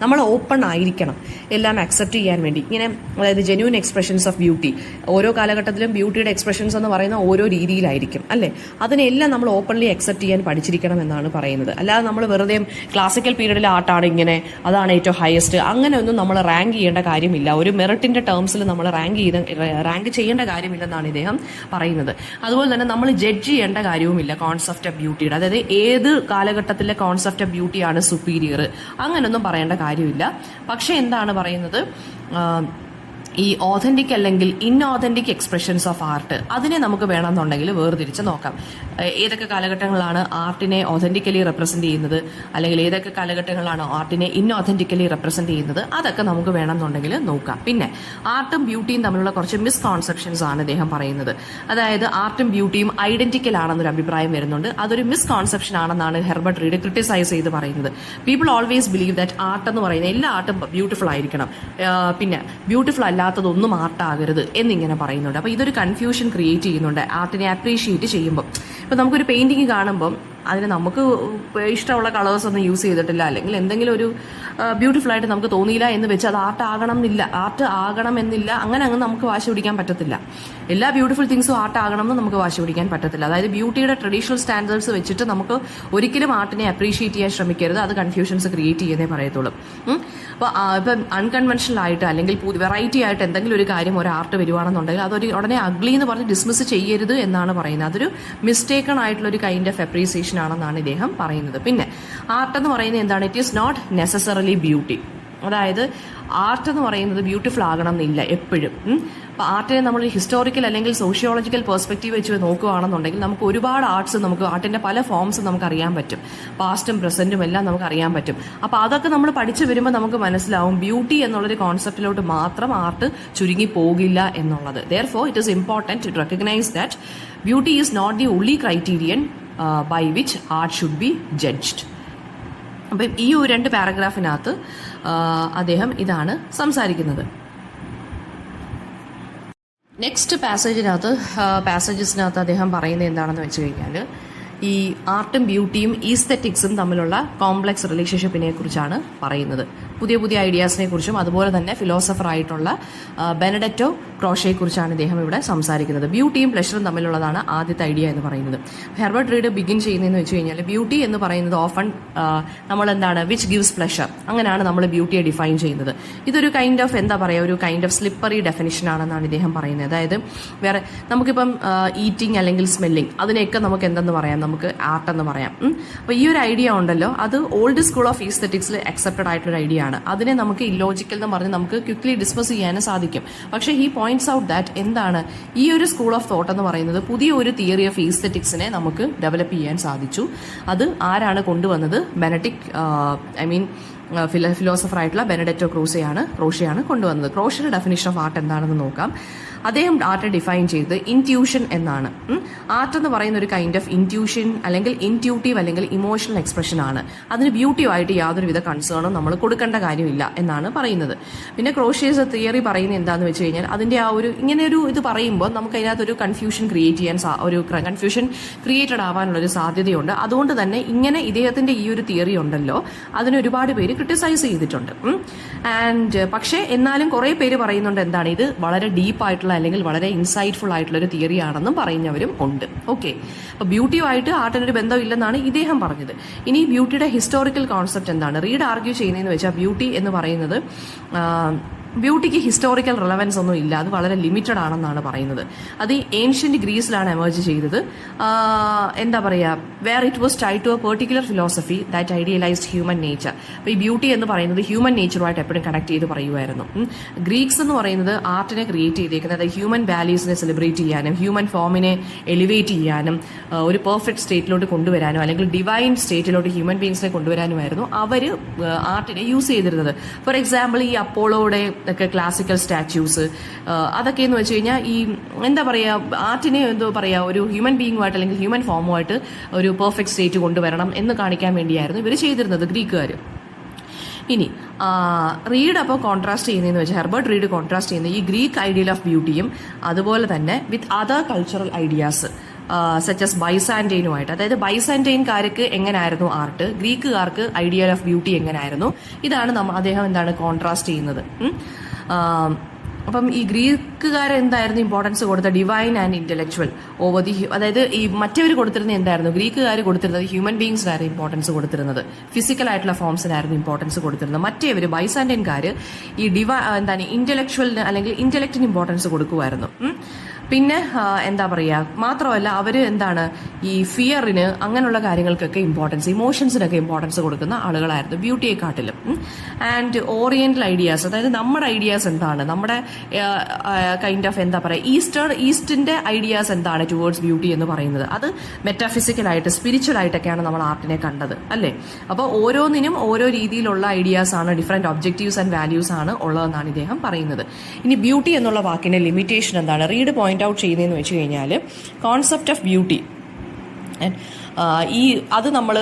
നമ്മൾ ഓപ്പൺ ആയിരിക്കണം എല്ലാം അക്സെപ്റ്റ് ചെയ്യാൻ വേണ്ടി. ഇങ്ങനെ അതായത് ജെന്യൂൻ എക്സ്പ്രഷൻസ് ഓഫ് ബ്യൂട്ടി, ഓരോ കാലഘട്ടത്തിലും ബ്യൂട്ടിയുടെ എക്സ്പ്രഷൻസ് എന്ന് പറയുന്ന ഓരോ രീതിയിലായിരിക്കും, അല്ലേ? അതിനെല്ലാം നമ്മൾ ഓപ്പൺലി അക്സെപ്റ്റ് ചെയ്യാൻ പഠിച്ചിരിക്കണം എന്നാണ് പറയുന്നത്. അല്ലാതെ നമ്മൾ വെറുതെ ക്ലാസിക്കൽ പീരീഡിലെ ആർട്ടാണ് ഇങ്ങനെ, അതാണ് ഏറ്റവും ഹയസ്റ്റ്, അങ്ങനെ ഒന്നും നമ്മൾ റാങ്ക് ചെയ്യേണ്ട കാര്യമില്ല. ഒരു മെറിറ്റിന്റെ ടേംസിൽ നമ്മൾ റാങ്ക് ചെയ്യേണ്ട കാര്യമില്ലെന്നാണ് ഇദ്ദേഹം പറയുന്നത്. അതുപോലെ തന്നെ നമ്മൾ ജഡ്ജ് ചെയ്യേണ്ട കാര്യവുമില്ല കോൺസെപ്റ്റ് ഓഫ് ബ്യൂട്ടിയുടെ. അതായത് ഏത് കാലഘട്ടത്തിലെ കോൺസെപ്റ്റ് ഓഫ് ബ്യൂട്ടിയാണ് സുപ്പീരിയർ, അങ്ങനൊന്നും പറയേണ്ട കാര്യമില്ല. പക്ഷെ എന്താണ് പറയുന്നത്, ഈ ഓതന്റിക് അല്ലെങ്കിൽ ഇൻഓതന്റിക് എക്സ്പ്രഷൻസ് ഓഫ് ആർട്ട് അതിനെ നമുക്ക് വേണമെന്നുണ്ടെങ്കിൽ വേർതിരിച്ച് നോക്കാം. ഏതൊക്കെ കാലഘട്ടങ്ങളാണ് ആർട്ടിനെ ഓതന്റിക്കലി റെപ്രസെന്റ് ചെയ്യുന്നത്, അല്ലെങ്കിൽ ഏതൊക്കെ കാലഘട്ടങ്ങളാണ് ആർട്ടിനെ ഇൻഓതന്റിക്കലി റെപ്രസെന്റ് ചെയ്യുന്നത്, അതൊക്കെ നമുക്ക് വേണമെന്നുണ്ടെങ്കിൽ നോക്കാം. പിന്നെ ആർട്ടും ബ്യൂട്ടിയും തമ്മിലുള്ള കുറച്ച് മിസ്കോൺസെപ്ഷൻസ് ആണ് ഇദ്ദേഹം പറയുന്നത്. അതായത് ആർട്ടും ബ്യൂട്ടിയും ഐഡന്റിക്കൽ ആണെന്നൊരു അഭിപ്രായം വരുന്നുണ്ട്. അതൊരു മിസ്കോൺസെപ്ഷൻ ആണെന്നാണ് ഹെർബർട്ട് റീഡ് ക്രിട്ടിസൈസ് ചെയ്ത് പറയുന്നത്. People always believe that art എന്ന് പറയുന്നത് എല്ലാ ആർട്ടും ബ്യൂട്ടിഫുൾ ആയിരിക്കണം, പിന്നെ ബ്യൂട്ടിഫുൾ അല്ലാത്തതൊന്നും ആർട്ടാകരുത് എന്നിങ്ങനെ പറയുന്നുണ്ട്. അപ്പോൾ ഇതൊരു കൺഫ്യൂഷൻ ക്രിയേറ്റ് ചെയ്യുന്നുണ്ട് ആർട്ടിനെ അപ്രീഷിയേറ്റ് ചെയ്യുമ്പോൾ. ഇപ്പം നമുക്കൊരു പെയിന്റിങ് കാണുമ്പം അതിന് നമുക്ക് ഇഷ്ടമുള്ള കളേഴ്സ് ഒന്നും യൂസ് ചെയ്തിട്ടില്ല, അല്ലെങ്കിൽ എന്തെങ്കിലും ഒരു ബ്യൂട്ടിഫുൾ ആയിട്ട് നമുക്ക് തോന്നിയില്ല എന്ന് വെച്ച് അത് ആർട്ട് ആകണമെന്നില്ല. അങ്ങനെ അങ്ങ് നമുക്ക് വാശി പിടിക്കാൻ പറ്റത്തില്ല. എല്ലാ ബ്യൂട്ടിഫുൾ തിങ്സും ആർട്ട് ആകണമെന്ന് നമുക്ക് വാശി പിടിക്കാൻ പറ്റത്തില്ല. അതായത് ബ്യൂട്ടിയുടെ ട്രഡീഷണൽ സ്റ്റാൻഡേർഡ്സ് വെച്ചിട്ട് നമുക്ക് ഒരിക്കലും ആർട്ടിനെ അപ്രീഷിയേറ്റ് ചെയ്യാൻ ശ്രമിക്കരുത്. അത് കൺഫ്യൂഷൻസ് ക്രിയേറ്റ് ചെയ്യുന്നേ പറയത്തുള്ളൂ. അപ്പോൾ ഇപ്പം അൺകൺവെൻഷണൽ ആയിട്ട് അല്ലെങ്കിൽ വെറൈറ്റി ആയിട്ട് എന്തെങ്കിലും ഒരു കാര്യം ഒരു ആർട്ട് വരുവാണെന്നുണ്ടെങ്കിൽ അതൊരു ഉടനെ അഗ്ലി എന്ന് പറഞ്ഞ് ഡിസ്മിസ് ചെയ്യരുത് എന്നാണ് പറയുന്നത്. അതൊരു മിസ്റ്റേക്കൺ ആയിട്ടുള്ള ഒരു കൈൻഡ് ഓഫ് അപ്രീസിയേഷൻ ആണെന്നാണ് ഇദ്ദേഹം പറയുന്നത്. പിന്നെ ആർട്ട് എന്ന് പറയുന്നത് എന്താണ്? It is not necessarily beauty. അതായത് ആർട്ട് എന്ന് പറയുന്നത് ബ്യൂട്ടിഫുൾ ആകണം എന്നില്ല എപ്പോഴും. അപ്പോൾ ആർട്ടിനെ നമ്മൾ ഹിസ്റ്റോറിക്കൽ അല്ലെങ്കിൽ സോഷ്യോളജിക്കൽ പെർസ്പെക്റ്റീവ് വെച്ച് നോക്കുകയാണെന്നുണ്ടെങ്കിൽ നമുക്ക് ഒരുപാട് ആർട്സ് നമുക്ക് ആർട്ടിന്റെ പല ഫോംസ് നമുക്ക് അറിയാൻ പറ്റും. പാസ്റ്റും പ്രസന്റും എല്ലാം നമുക്ക് അറിയാൻ പറ്റും. അപ്പോൾ അതൊക്കെ നമ്മൾ പഠിച്ചു വരുമ്പോൾ നമുക്ക് മനസ്സിലാവും ബ്യൂട്ടി എന്നുള്ളൊരു കോൺസെപ്റ്റിലോട്ട് മാത്രം ആർട്ട് ചുരുങ്ങി പോകില്ല എന്നുള്ളത്. Therefore, it is important to recognize that beauty is not the only criterion by which art should be judged. അപ്പം ഈ ഒരു 2 പാരഗ്രാഫിനകത്ത് അദ്ദേഹം ഇതാണ് സംസാരിക്കുന്നത്. നെക്സ്റ്റ് പാസേജസിനകത്ത് അദ്ദേഹം പറയുന്നത് എന്താണെന്ന് വെച്ച് കഴിഞ്ഞാൽ ഈ ആർട്ടും ബ്യൂട്ടിയും ഈസ്തെറ്റിക്സും തമ്മിലുള്ള കോംപ്ലക്സ് റിലേഷൻഷിപ്പിനെ കുറിച്ചാണ് പറയുന്നത്. പുതിയ പുതിയ ഐഡിയാസിനെ കുറിച്ചും അതുപോലെ തന്നെ ഫിലോസഫർ ആയിട്ടുള്ള ബെനഡറ്റോ ക്രോഷയെ കുറിച്ചാണ് ഇദ്ദേഹം ഇവിടെ സംസാരിക്കുന്നത്. ബ്യൂട്ടിയും പ്ലഷറും തമ്മിലുള്ളതാണ് ആദ്യത്തെ ഐഡിയ എന്ന് പറയുന്നത്. ഹെർബർട്ട് റീഡ് ബിഗിൻ ചെയ്യുന്നതെന്ന് വെച്ച് കഴിഞ്ഞാൽ ബ്യൂട്ടി എന്ന് പറയുന്നത് ഓഫൺ നമ്മൾ എന്താണ് വിച്ച് ഗിവ്സ് പ്ലഷർ, അങ്ങനെയാണ് നമ്മൾ ബ്യൂട്ടിയെ ഡിഫൈൻ ചെയ്യുന്നത്. ഇതൊരു കൈൻഡ് ഓഫ് എന്താ പറയുക ഒരു കൈൻഡ് ഓഫ് സ്ലിപ്പറി ഡെഫിനിഷൻ ആണെന്നാണ് ഇദ്ദേഹം പറയുന്നത്. അതായത് വേറെ നമുക്കിപ്പം ഈറ്റിംഗ് അല്ലെങ്കിൽ സ്മെല്ലിംഗ് അതിനെയൊക്കെ നമുക്ക് എന്തെന്ന് പറയാം, നമുക്ക് ആർട്ട് എന്ന് പറയാം. അപ്പോൾ ഈ ഒരു ഐഡിയ ഉണ്ടല്ലോ അത് ഓൾഡ് സ്കൂൾ ഓഫ് ഈസ്തെറ്റിക്സിൽ അക്സെപ്റ്റഡ് ആയിട്ടുള്ള ഐഡിയ ആണ്. അതിനെ നമുക്ക് ഇല്ലോജിക്കൽ എന്ന് പറഞ്ഞ് നമുക്ക് ക്വിക്ലി ഡിസ്കസ് ചെയ്യാനും സാധിക്കും. പക്ഷേ ഹി പോയിന്റ്സ് ഔട്ട് ദാറ്റ് എന്താണ് ഈ ഒരു സ്കൂൾ ഓഫ് തോട്ട് എന്ന് പറയുന്നത് പുതിയ ഒരു തിയറി ഓഫ് ഈസ്തെറ്റിക്സിനെ നമുക്ക് ഡെവലപ്പ് ചെയ്യാൻ സാധിച്ചു. അത് ആരാണ് കൊണ്ടുവന്നത്? ഫിലോസഫർ ആയിട്ടുള്ള ബെനഡറ്റോ ക്രോഷയാണ് കൊണ്ടുവന്നത്. ക്രോഷയുടെ ഡെഫിനിഷൻ ഓഫ് ആർട്ട് എന്താണെന്ന് നോക്കാം. അദ്ദേഹം ആർട്ട് ഡിഫൈൻ ചെയ്ത് ഇൻറ്റ്യൂഷൻ എന്നാണ്. ആർട്ട് എന്ന് പറയുന്ന ഒരു കൈൻഡ് ഓഫ് ഇൻറ്റ്യൂഷൻ അല്ലെങ്കിൽ ഇൻറ്റ്യൂട്ടീവ് അല്ലെങ്കിൽ ഇമോഷണൽ എക്സ്പ്രഷൻ ആണ്. അതിന് ബ്യൂട്ടിയുമായിട്ട് യാതൊരുവിധ കൺസേണും നമ്മൾ കൊടുക്കേണ്ട കാര്യമില്ല എന്നാണ് പറയുന്നത്. പിന്നെ ക്രോഷേഴ്സ് തിയറി പറയുന്നത് എന്താണെന്ന് വെച്ച് കഴിഞ്ഞാൽ അതിന്റെ ആ ഒരു ഇങ്ങനെ ഒരു ഇത് പറയുമ്പോൾ നമുക്ക് അതിനകത്തൊരു കൺഫ്യൂഷൻ ക്രിയേറ്റഡ് ആവാനുള്ളൊരു സാധ്യതയുണ്ട്. അതുകൊണ്ട് തന്നെ ഇങ്ങനെ ഇദ്ദേഹത്തിന്റെ ഈ ഒരു തിയറി ഉണ്ടല്ലോ അതിന് ഒരുപാട് പേര് ക്രിട്ടിസൈസ് ചെയ്തിട്ടുണ്ട്. പക്ഷേ എന്നാലും കുറെ പേര് പറയുന്നുണ്ട് എന്താണ് ഇത് വളരെ ഡീപ്പായിട്ടുള്ള അല്ലെങ്കിൽ വളരെ ഇൻസൈറ്റ്ഫുൾ ആയിട്ടുള്ള ഒരു തിയറി ആണെന്നും പറയുന്നവരും ഉണ്ട്. ഓക്കെ, അപ്പോൾ ബ്യൂട്ടിയുമായിട്ട് ആർട്ടിനൊരു ബന്ധമില്ലെന്നാണ് ഇദ്ദേഹം പറഞ്ഞത്. ഇനി ബ്യൂട്ടിയുടെ ഹിസ്റ്റോറിക്കൽ കോൺസെപ്റ്റ് എന്താണ്? റീഡ് ആർഗ്യൂ ചെയ്യുന്നതെന്ന് വെച്ചാൽ ബ്യൂട്ടി എന്ന് പറയുന്നത് ബ്യൂട്ടിക്ക് ഹിസ്റ്റോറിക്കൽ റിലവൻസ് ഒന്നും ഇല്ല, അത് വളരെ ലിമിറ്റഡ് ആണെന്നാണ് പറയുന്നത്. അത് ഈ ഏൻഷ്യന്റ് ഗ്രീസിലാണ് എമർജ് ചെയ്തത്. എന്താ പറയുക, where it was tied to a particular philosophy that idealized human nature. അപ്പോൾ ഈ ബ്യൂട്ടി എന്ന് പറയുന്നത് ഹ്യൂമൻ നേച്ചറുമായിട്ട് എപ്പോഴും കണക്ട് ചെയ്ത് പറയുമായിരുന്നു. ഗ്രീക്സ് എന്ന് പറയുന്നത് ആർട്ടിനെ ക്രിയേറ്റ് ചെയ്തേക്കുന്നത് ഹ്യൂമൻ വാല്യൂസിനെ സെലിബ്രേറ്റ് ചെയ്യാനും ഹ്യൂമൻ ഫോമിനെ എലിവേറ്റ് ചെയ്യാനും ഒരു പെർഫെക്റ്റ് സ്റ്റേറ്റിലോട്ട് കൊണ്ടുവരാനും അല്ലെങ്കിൽ ഡിവൈൻ സ്റ്റേറ്റിലോട്ട് ഹ്യൂമൻ ബീങ്സിനെ കൊണ്ടുവരാനുമായിരുന്നു അവർ ആർട്ടിനെ യൂസ് ചെയ്തിരുന്നത്. ഫോർ എക്സാമ്പിൾ ഈ അപ്പോളോയുടെ ഒക്കെ ക്ലാസിക്കൽ സ്റ്റാച്യൂസ് അതൊക്കെ എന്ന് വെച്ച് കഴിഞ്ഞാൽ ഈ എന്താ പറയുക ആർട്ടിനെ എന്തോ പറയുക ഒരു ഹ്യൂമൻ ബീങ്ങുമായിട്ട് അല്ലെങ്കിൽ ഹ്യൂമൻ ഫോമുമായിട്ട് ഒരു പെർഫെക്റ്റ് സ്റ്റേറ്റ് കൊണ്ടുവരണം എന്ന് കാണിക്കാൻ വേണ്ടിയായിരുന്നു ഇവർ ചെയ്തിരുന്നത് ഗ്രീക്കുകാർ. ഇനി റീഡ് അപ്പോൾ കോൺട്രാസ്റ്റ് ചെയ്യുന്നതെന്ന് വെച്ചാൽ ഹെർബർട്ട് റീഡ് കോൺട്രാസ്റ്റ് ചെയ്യുന്നത് ഈ ഗ്രീക്ക് ഐഡിയൽ ഓഫ് ബ്യൂട്ടിയും അതുപോലെ തന്നെ with other cultural ideas such as ബൈസാൻറ്റൈനുമായിട്ട്. അതായത് ബൈസാൻറ്റൈൻകാർക്ക് എങ്ങനെയായിരുന്നു ആർട്ട്, ഗ്രീക്കുകാർക്ക് ഐഡിയൽ ഓഫ് ബ്യൂട്ടി എങ്ങനെയായിരുന്നു, ഇതാണ് അദ്ദേഹം എന്താണ് കോൺട്രാസ്റ്റ് ചെയ്യുന്നത്. അപ്പം ഈ ഗ്രീക്കുകാർ എന്തായിരുന്നു ഇമ്പോർട്ടൻസ് കൊടുത്ത divine and intellectual over the, അതായത് ഈ മറ്റവർ കൊടുത്തിരുന്നത് എന്തായിരുന്നു, ഗ്രീക്കുകാർ കൊടുത്തിരുന്നത് ഹ്യൂമൻ ബീങ്സിനായിരുന്നു ഇമ്പോർട്ടൻസ് കൊടുത്തിരുന്നത്, ഫിസിക്കൽ ആയിട്ടുള്ള ഫോംസിനായിരുന്നു ഇമ്പോർട്ടൻസ് കൊടുത്തിരുന്നത്. മറ്റേവർ ബൈസാൻറ്റൈൻകാർ ഈ ഇന്റലക്ച്വലിന് അല്ലെങ്കിൽ ഇന്റലക്റ്റിന് ഇമ്പോർട്ടൻസ് കൊടുക്കുമായിരുന്നു. പിന്നെ എന്താ പറയുക, മാത്രമല്ല അവർ എന്താണ് ഈ ഫിയറിന് അങ്ങനെയുള്ള കാര്യങ്ങൾക്കൊക്കെ ഇമ്പോർട്ടൻസ്, ഇമോഷൻസിനൊക്കെ ഇമ്പോർട്ടൻസ് കൊടുക്കുന്ന ആളുകളായിരുന്നു ബ്യൂട്ടിയെക്കാട്ടിലും. ആൻഡ് ഓറിയന്റൽ ഐഡിയാസ്, അതായത് നമ്മുടെ ഐഡിയാസ് എന്താണ്, നമ്മുടെ കൈൻഡ് ഓഫ് എന്താ പറയുക ഈസ്റ്റിന്റെ ഐഡിയാസ് എന്താണ് ടുവേർഡ്സ് ബ്യൂട്ടി എന്ന് പറയുന്നത്, അത് മെറ്റാഫിസിക്കലായിട്ട് സ്പിരിച്വൽ ആയിട്ടൊക്കെയാണ് നമ്മൾ ആർട്ടിനെ കണ്ടത് അല്ലേ. അപ്പോൾ ഓരോന്നിനും ഓരോ രീതിയിലുള്ള ഐഡിയാസ് ആണ്, ഡിഫറെന്റ് ഒബ്ജക്റ്റീവ്സ് ആൻഡ് വാല്യൂസ് ആണ് ഉള്ളതെന്നാണ് ഇദ്ദേഹം പറയുന്നത്. ഇനി ബ്യൂട്ടി എന്നുള്ള വാക്കിന്റെ ലിമിറ്റേഷൻ എന്താണ്? റീഡ് പോയിന്റ് ഔട്ട് ചെയ്യുന്നതെന്ന് വെച്ച് കഴിഞ്ഞാൽ കോൺസെപ്റ്റ് ഓഫ് ബ്യൂട്ടി അത് നമ്മൾ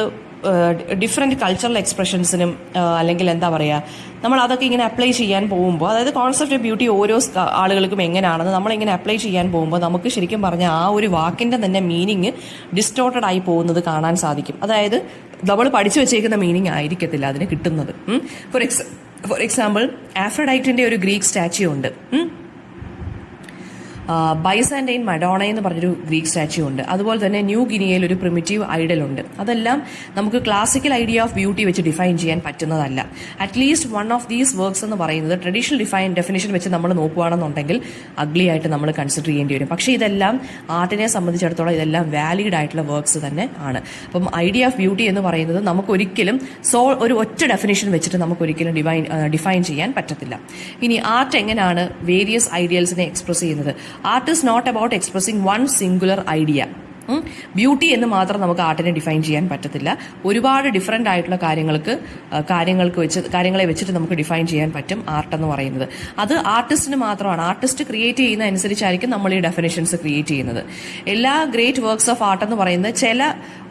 ഡിഫറെൻറ്റ് കൾച്ചറൽ എക്സ്പ്രഷൻസിനും അല്ലെങ്കിൽ എന്താ പറയുക നമ്മൾ അതൊക്കെ ഇങ്ങനെ അപ്ലൈ ചെയ്യാൻ പോകുമ്പോൾ, അതായത് കോൺസെപ്റ്റ് ഓഫ് ബ്യൂട്ടി ഓരോ ആളുകൾക്കും എങ്ങനെയാണെന്ന് നമ്മളിങ്ങനെ അപ്ലൈ ചെയ്യാൻ പോകുമ്പോൾ നമുക്ക് ശരിക്കും പറഞ്ഞാൽ ആ ഒരു വാക്കിൻ്റെ തന്നെ മീനിങ് ഡിസ്റ്റോർട്ടഡ് ആയി പോകുന്നത് കാണാൻ സാധിക്കും. അതായത് നമ്മൾ പഠിച്ചു വെച്ചേക്കുന്ന മീനിങ് ആയിരിക്കത്തില്ല അതിന് കിട്ടുന്നത്. ഫോർ എക്സാമ്പിൾ ആഫ്രഡൈറ്റിൻ്റെ ഒരു ഗ്രീക്ക് സ്റ്റാച്യു ഉണ്ട്. ബൈസാൻറ്റൈൻ മഡോണ എന്ന് പറഞ്ഞൊരു ഗ്രീക്ക് സ്റ്റാച്യു ഉണ്ട്. അതുപോലെ തന്നെ ന്യൂ ഗിനിയയിൽ ഒരു പ്രിമിറ്റീവ് ഐഡൽ ഉണ്ട്. അതെല്ലാം നമുക്ക് ക്ലാസിക്കൽ ഐഡിയ ഓഫ് ബ്യൂട്ടി വെച്ച് ഡിഫൈൻ ചെയ്യാൻ പറ്റുന്നതല്ല. At least one of these works എന്ന് പറയുന്നത് ട്രഡീഷണൽ ഡെഫിനിഷൻ വെച്ച് നമ്മൾ നോക്കുകയാണെന്നുണ്ടെങ്കിൽ അഗ്ലി ആയിട്ട് നമ്മൾ കൺസിഡർ ചെയ്യേണ്ടി വരും. പക്ഷേ ഇതെല്ലാം ആർട്ടിനെ സംബന്ധിച്ചിടത്തോളം ഇതെല്ലാം വാലിഡ് ആയിട്ടുള്ള വർക്ക്സ് തന്നെ ആണ്. അപ്പം ഐഡിയ ഓഫ് ബ്യൂട്ടി എന്ന് പറയുന്നത് നമുക്കൊരിക്കലും ഒരു ഒറ്റ ഡെഫിനിഷൻ വെച്ചിട്ട് നമുക്കൊരിക്കലും ഡിഫൈൻ ചെയ്യാൻ പറ്റത്തില്ല. ഇനി ആർട്ട് എങ്ങനെയാണ് വേരിയസ് ഐഡിയൽസിനെ എക്സ്പ്രസ് ചെയ്യുന്നത്? Art is not about expressing one singular idea. Beauty എന്ന് മാത്രം നമുക്ക് ആർട്ടിനെ ഡിഫൈൻ ചെയ്യാൻ പറ്റത്തില്ല. ഒരുപാട് ഡിഫറെൻ്റ് ആയിട്ടുള്ള കാര്യങ്ങളെ വെച്ചിട്ട് നമുക്ക് ഡിഫൈൻ ചെയ്യാൻ പറ്റും ആർട്ട് എന്ന് പറയുന്നത്. അത് ആർട്ടിസ്റ്റിന് മാത്രമാണ്. ആർട്ടിസ്റ്റ് ക്രിയേറ്റ് ചെയ്യുന്ന അനുസരിച്ചായിരിക്കും നമ്മൾ ഈ ഡെഫിനേഷൻസ് ക്രിയേറ്റ് ചെയ്യുന്നത്. എല്ലാ ഗ്രേറ്റ് വർക്ക്സ് ഓഫ് ആർട്ട് എന്ന് പറയുന്നത് ചില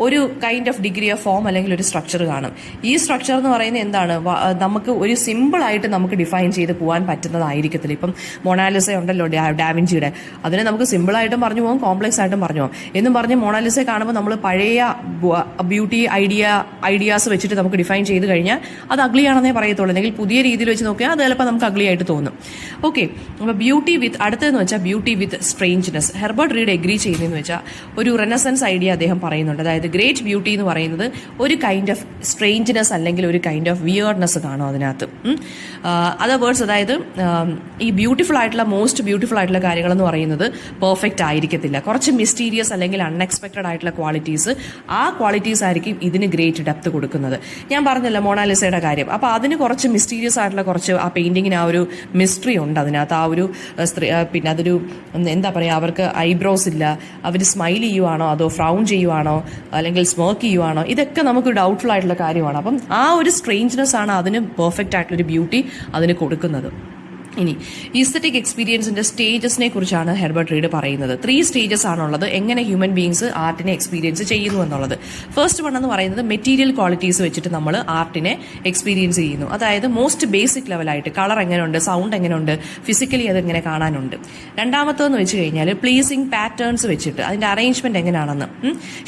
ഒരു kind of degree of form അല്ലെങ്കിൽ ഒരു സ്ട്രക്ചർ കാണും. ഈ സ്ട്രക്ചർ എന്ന് പറയുന്നത് എന്താണ്? നമുക്ക് ഒരു സിമ്പിളായിട്ട് നമുക്ക് ഡിഫൈൻ ചെയ്ത് പോകാൻ പറ്റുന്നതായിരിക്കത്തില്ല. ഇപ്പം മൊണാലിസ ഉണ്ടല്ലോ ഡാവിഞ്ചിയുടെ, അതിനെ നമുക്ക് സിമ്പിളായിട്ടും പറഞ്ഞു പോകും, കോംപ്ലക്സ് ആയിട്ടും പറഞ്ഞു പോകും. എന്നും പറഞ്ഞ് മൊണാലിസയെ കാണുമ്പോൾ നമ്മൾ പഴയ ബ്യൂട്ടി ഐഡിയാസ് വെച്ചിട്ട് നമുക്ക് ഡിഫൈൻ ചെയ്ത് കഴിഞ്ഞാൽ അത് അഗ്ലി ആണെന്നേ പറയത്തുള്ളൂ. അല്ലെങ്കിൽ പുതിയ രീതിയിൽ വെച്ച് നോക്കിയാൽ അത് ചിലപ്പോൾ നമുക്ക് അഗ്ലി ആയിട്ട് തോന്നും. ഓക്കെ, അപ്പോൾ ബ്യൂട്ടി വിത്ത് അടുത്തതെന്ന് വെച്ചാൽ beauty with strangeness. Herbert Read agree ചെയ്യുന്നതെന്ന് വെച്ചാൽ ഒരു റെനസൻസ് ഐഡിയ അദ്ദേഹം പറയുന്നുണ്ട്. അതായത് ഗ്രേറ്റ് ബ്യൂട്ടി എന്ന് പറയുന്നത് ഒരു കൈൻഡ് ഓഫ് സ്ട്രേഞ്ച്നെസ് അല്ലെങ്കിൽ ഒരു കൈൻഡ് ഓഫ് വിയർഡ്നെസ് കാണും അതിനകത്ത്. അതർ വേർഡ്സ്, അതായത് ഈ ബ്യൂട്ടിഫുൾ ആയിട്ടുള്ള മോസ്റ്റ് ബ്യൂട്ടിഫുൾ ആയിട്ടുള്ള കാര്യങ്ങളെന്ന് പറയുന്നത് പെർഫെക്റ്റ് ആയിരിക്കത്തില്ല. കുറച്ച് മിസ്റ്റീരിയസ് അല്ലെങ്കിൽ അൺഎക്സ്പെക്റ്റഡ് ആയിട്ടുള്ള ക്വാളിറ്റീസ്, ആ ക്വാളിറ്റീസ് ആയിരിക്കും ഇതിന് ഗ്രേറ്റ് ഡെപ്ത് കൊടുക്കുന്നത്. ഞാൻ പറഞ്ഞല്ലോ മൊണാലിസയുടെ കാര്യം. അപ്പോൾ അതിന് കുറച്ച് മിസ്റ്റീരിയസ് ആയിട്ടുള്ള കുറച്ച് ആ പെയിന്റിങ്ങിന് ആ ഒരു മിസ്റ്ററി ഉണ്ട് അതിനകത്ത്. ആ ഒരു പിന്നെ അതൊരു എന്താ പറയുക, അവർക്ക് ഐബ്രോസ് ഇല്ല, അവർ സ്മൈൽ ചെയ്യുവാണോ അതോ ഫ്രൗൺ ചെയ്യുവാണോ അല്ലെങ്കിൽ സ്മോക്ക് ചെയ്യുവാണോ, ഇതൊക്കെ നമുക്ക് ഡൗട്ട്ഫുൾ ആയിട്ടുള്ള കാര്യമാണ്. അപ്പം ആ ഒരു സ്ട്രേഞ്ച്നെസ് ആണ് അതിന് പെർഫെക്റ്റ് ആയിട്ടുള്ളൊരു ബ്യൂട്ടി അതിന് കൊടുക്കുന്നത്. ഇനി ഈസ്തറ്റിക് എക്സ്പീരിയൻസിന്റെ സ്റ്റേജസിനെ കുറിച്ചാണ് ഹെർബർട്ട് റീഡ് പറയുന്നത്. 3 സ്റ്റേജസ് ആണുള്ളത് എങ്ങനെ ഹ്യൂമൻ ബീങ്സ് ആർട്ടിനെ എക്സ്പീരിയൻസ് ചെയ്യുന്നു എന്നുള്ളത്. ഫസ്റ്റ് വൺ എന്ന് പറയുന്നത് മെറ്റീരിയൽ ക്വാളിറ്റീസ് വെച്ചിട്ട് നമ്മൾ ആർട്ടിനെ എക്സ്പീരിയൻസ് ചെയ്യുന്നു. അതായത് മോസ്റ്റ് ബേസിക് ലെവലായിട്ട് കളർ എങ്ങനെയുണ്ട്, സൗണ്ട് എങ്ങനെയുണ്ട്, ഫിസിക്കലി അതെങ്ങനെ കാണാനുണ്ട്. രണ്ടാമത്തേന്ന് വെച്ച് കഴിഞ്ഞാൽ പ്ലീസിങ് പാറ്റേൺസ് വെച്ചിട്ട് അതിന്റെ അറേഞ്ച്മെന്റ് എങ്ങനെയാണെന്ന്,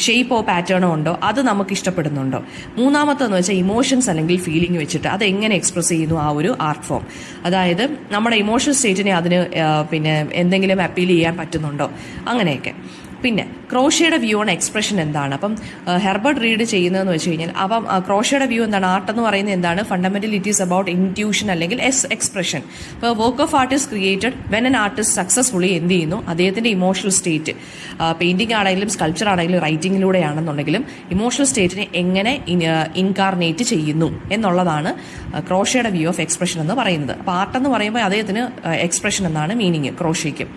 ഷേപ്പോ പാറ്റേണോ ഉണ്ടോ അത് നമുക്ക് ഇഷ്ടപ്പെടുന്നുണ്ടോ. മൂന്നാമത്തെന്ന് വെച്ചാൽ ഇമോഷൻസ് അല്ലെങ്കിൽ ഫീലിംഗ് വെച്ചിട്ട് അത് എങ്ങനെ എക്സ്പ്രസ് ചെയ്യുന്നു ആ ഒരു ആർട്ട് ഫോം. അതായത് നമ്മുടെ ഇമോഷണൽ സ്റ്റേറ്റിനെ അതിന് പിന്നെ എന്തെങ്കിലും അപ്പീൽ ചെയ്യാൻ പറ്റുന്നുണ്ടോ, അങ്ങനെയൊക്കെ. പിന്നെ ക്രോഷയുടെ വ്യൂ ഓൺ എക്സ്പ്രഷൻ എന്താണ്? അപ്പം ഹെർബർട്ട് റീഡ് ചെയ്യുന്നതെന്ന് വെച്ച് കഴിഞ്ഞാൽ അപ്പം ക്രോഷയുടെ വ്യൂ എന്താണ്? ആർട്ട് എന്ന് പറയുന്നത് എന്താണ്? Fundamentally it is about intuition അല്ലെങ്കിൽ എക്സ്പ്രഷൻ. ഇപ്പോൾ work of art is created when an artist successfully എന്ത് ചെയ്യുന്നു, അദ്ദേഹത്തിന്റെ ഇമോഷണൽ സ്റ്റേറ്റ്, പെയിന്റിംഗ് ആണെങ്കിലും സ്കൾപ്ചർ ആണെങ്കിലും റൈറ്റിങ്ങിലൂടെയാണെന്നുണ്ടെങ്കിലും ഇമോഷണൽ സ്റ്റേറ്റിനെ എങ്ങനെ ഇൻകാർണേറ്റ് ചെയ്യുന്നു എന്നുള്ളതാണ് ക്രോഷയുടെ വ്യൂ ഓഫ് എക്സ്പ്രഷൻ എന്ന് പറയുന്നത്. അപ്പോൾ ആർട്ട് എന്ന് പറയുമ്പോൾ അദ്ദേഹത്തിന് എക്സ്പ്രഷൻ എന്നാണ് മീനിങ് ക്രോഷയ്ക്ക്.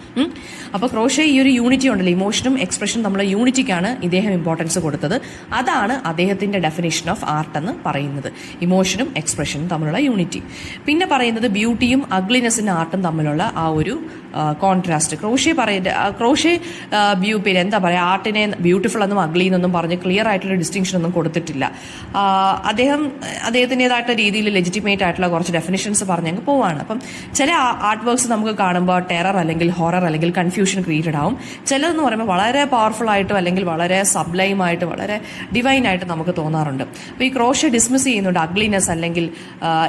അപ്പോൾ ക്രോഷ ഈ ഒരു യൂണിറ്റി ഉണ്ടല്ലോ, ഇമോഷനും എക്സ്പ്രഷൻ നമ്മൾ യൂണിറ്റിക്കാണ് ഇദ്ദേഹം ഇമ്പോർട്ടൻസ് കൊടുത്തത്. അതാണ് അദ്ദേഹത്തിന്റെ ഡെഫിനേഷൻ ഓഫ് ആർട്ട് എന്ന് പറയുന്നത്, ഇമോഷനും എക്സ്പ്രഷനും തമ്മിലുള്ള യൂണിറ്റി. പിന്നെ പറയുന്നത് ബ്യൂട്ടിയും അഗ്ലിനെസ്സിന്റെ ആർട്ടും തമ്മിലുള്ള ആ ഒരു കോൺട്രാസ്റ്റ്. ക്രോഷെ പിന്നെ എന്താ പറയുക, ആർട്ടിനെ ബ്യൂട്ടിഫുൾ എന്നും അഗ്ലി എന്നൊന്നും പറഞ്ഞ് ക്ലിയർ ആയിട്ടുള്ള ഡിസ്റ്റിങ്ഷൻ ഒന്നും കൊടുത്തിട്ടില്ല. അദ്ദേഹത്തിൻ്റെതായിട്ടുള്ള രീതിയിൽ ലെജിറ്റിമേറ്റ് ആയിട്ടുള്ള കുറച്ച് ഡെഫിനിഷൻസ് പറഞ്ഞങ്ങ് പോവാണ്. അപ്പം ചില ആർട്ട് വർക്ക്സ് നമുക്ക് കാണുമ്പോൾ ടെറർ അല്ലെങ്കിൽ ഹൊറർ അല്ലെങ്കിൽ കൺഫ്യൂഷൻ ക്രിയേറ്റഡ് ആവും. ചിലതെന്ന് പറയുമ്പോൾ വളരെ പവർഫുൾ ആയിട്ടും അല്ലെങ്കിൽ വളരെ സബ്ലൈം ആയിട്ട് വളരെ ഡിവൈൻ ആയിട്ട് നമുക്ക് തോന്നാറുണ്ട്. അപ്പോൾ ഈ ക്രോഷെ ഡിസ്മിസ് ചെയ്യുന്നുണ്ട് അഗ്ലിനെസ് അല്ലെങ്കിൽ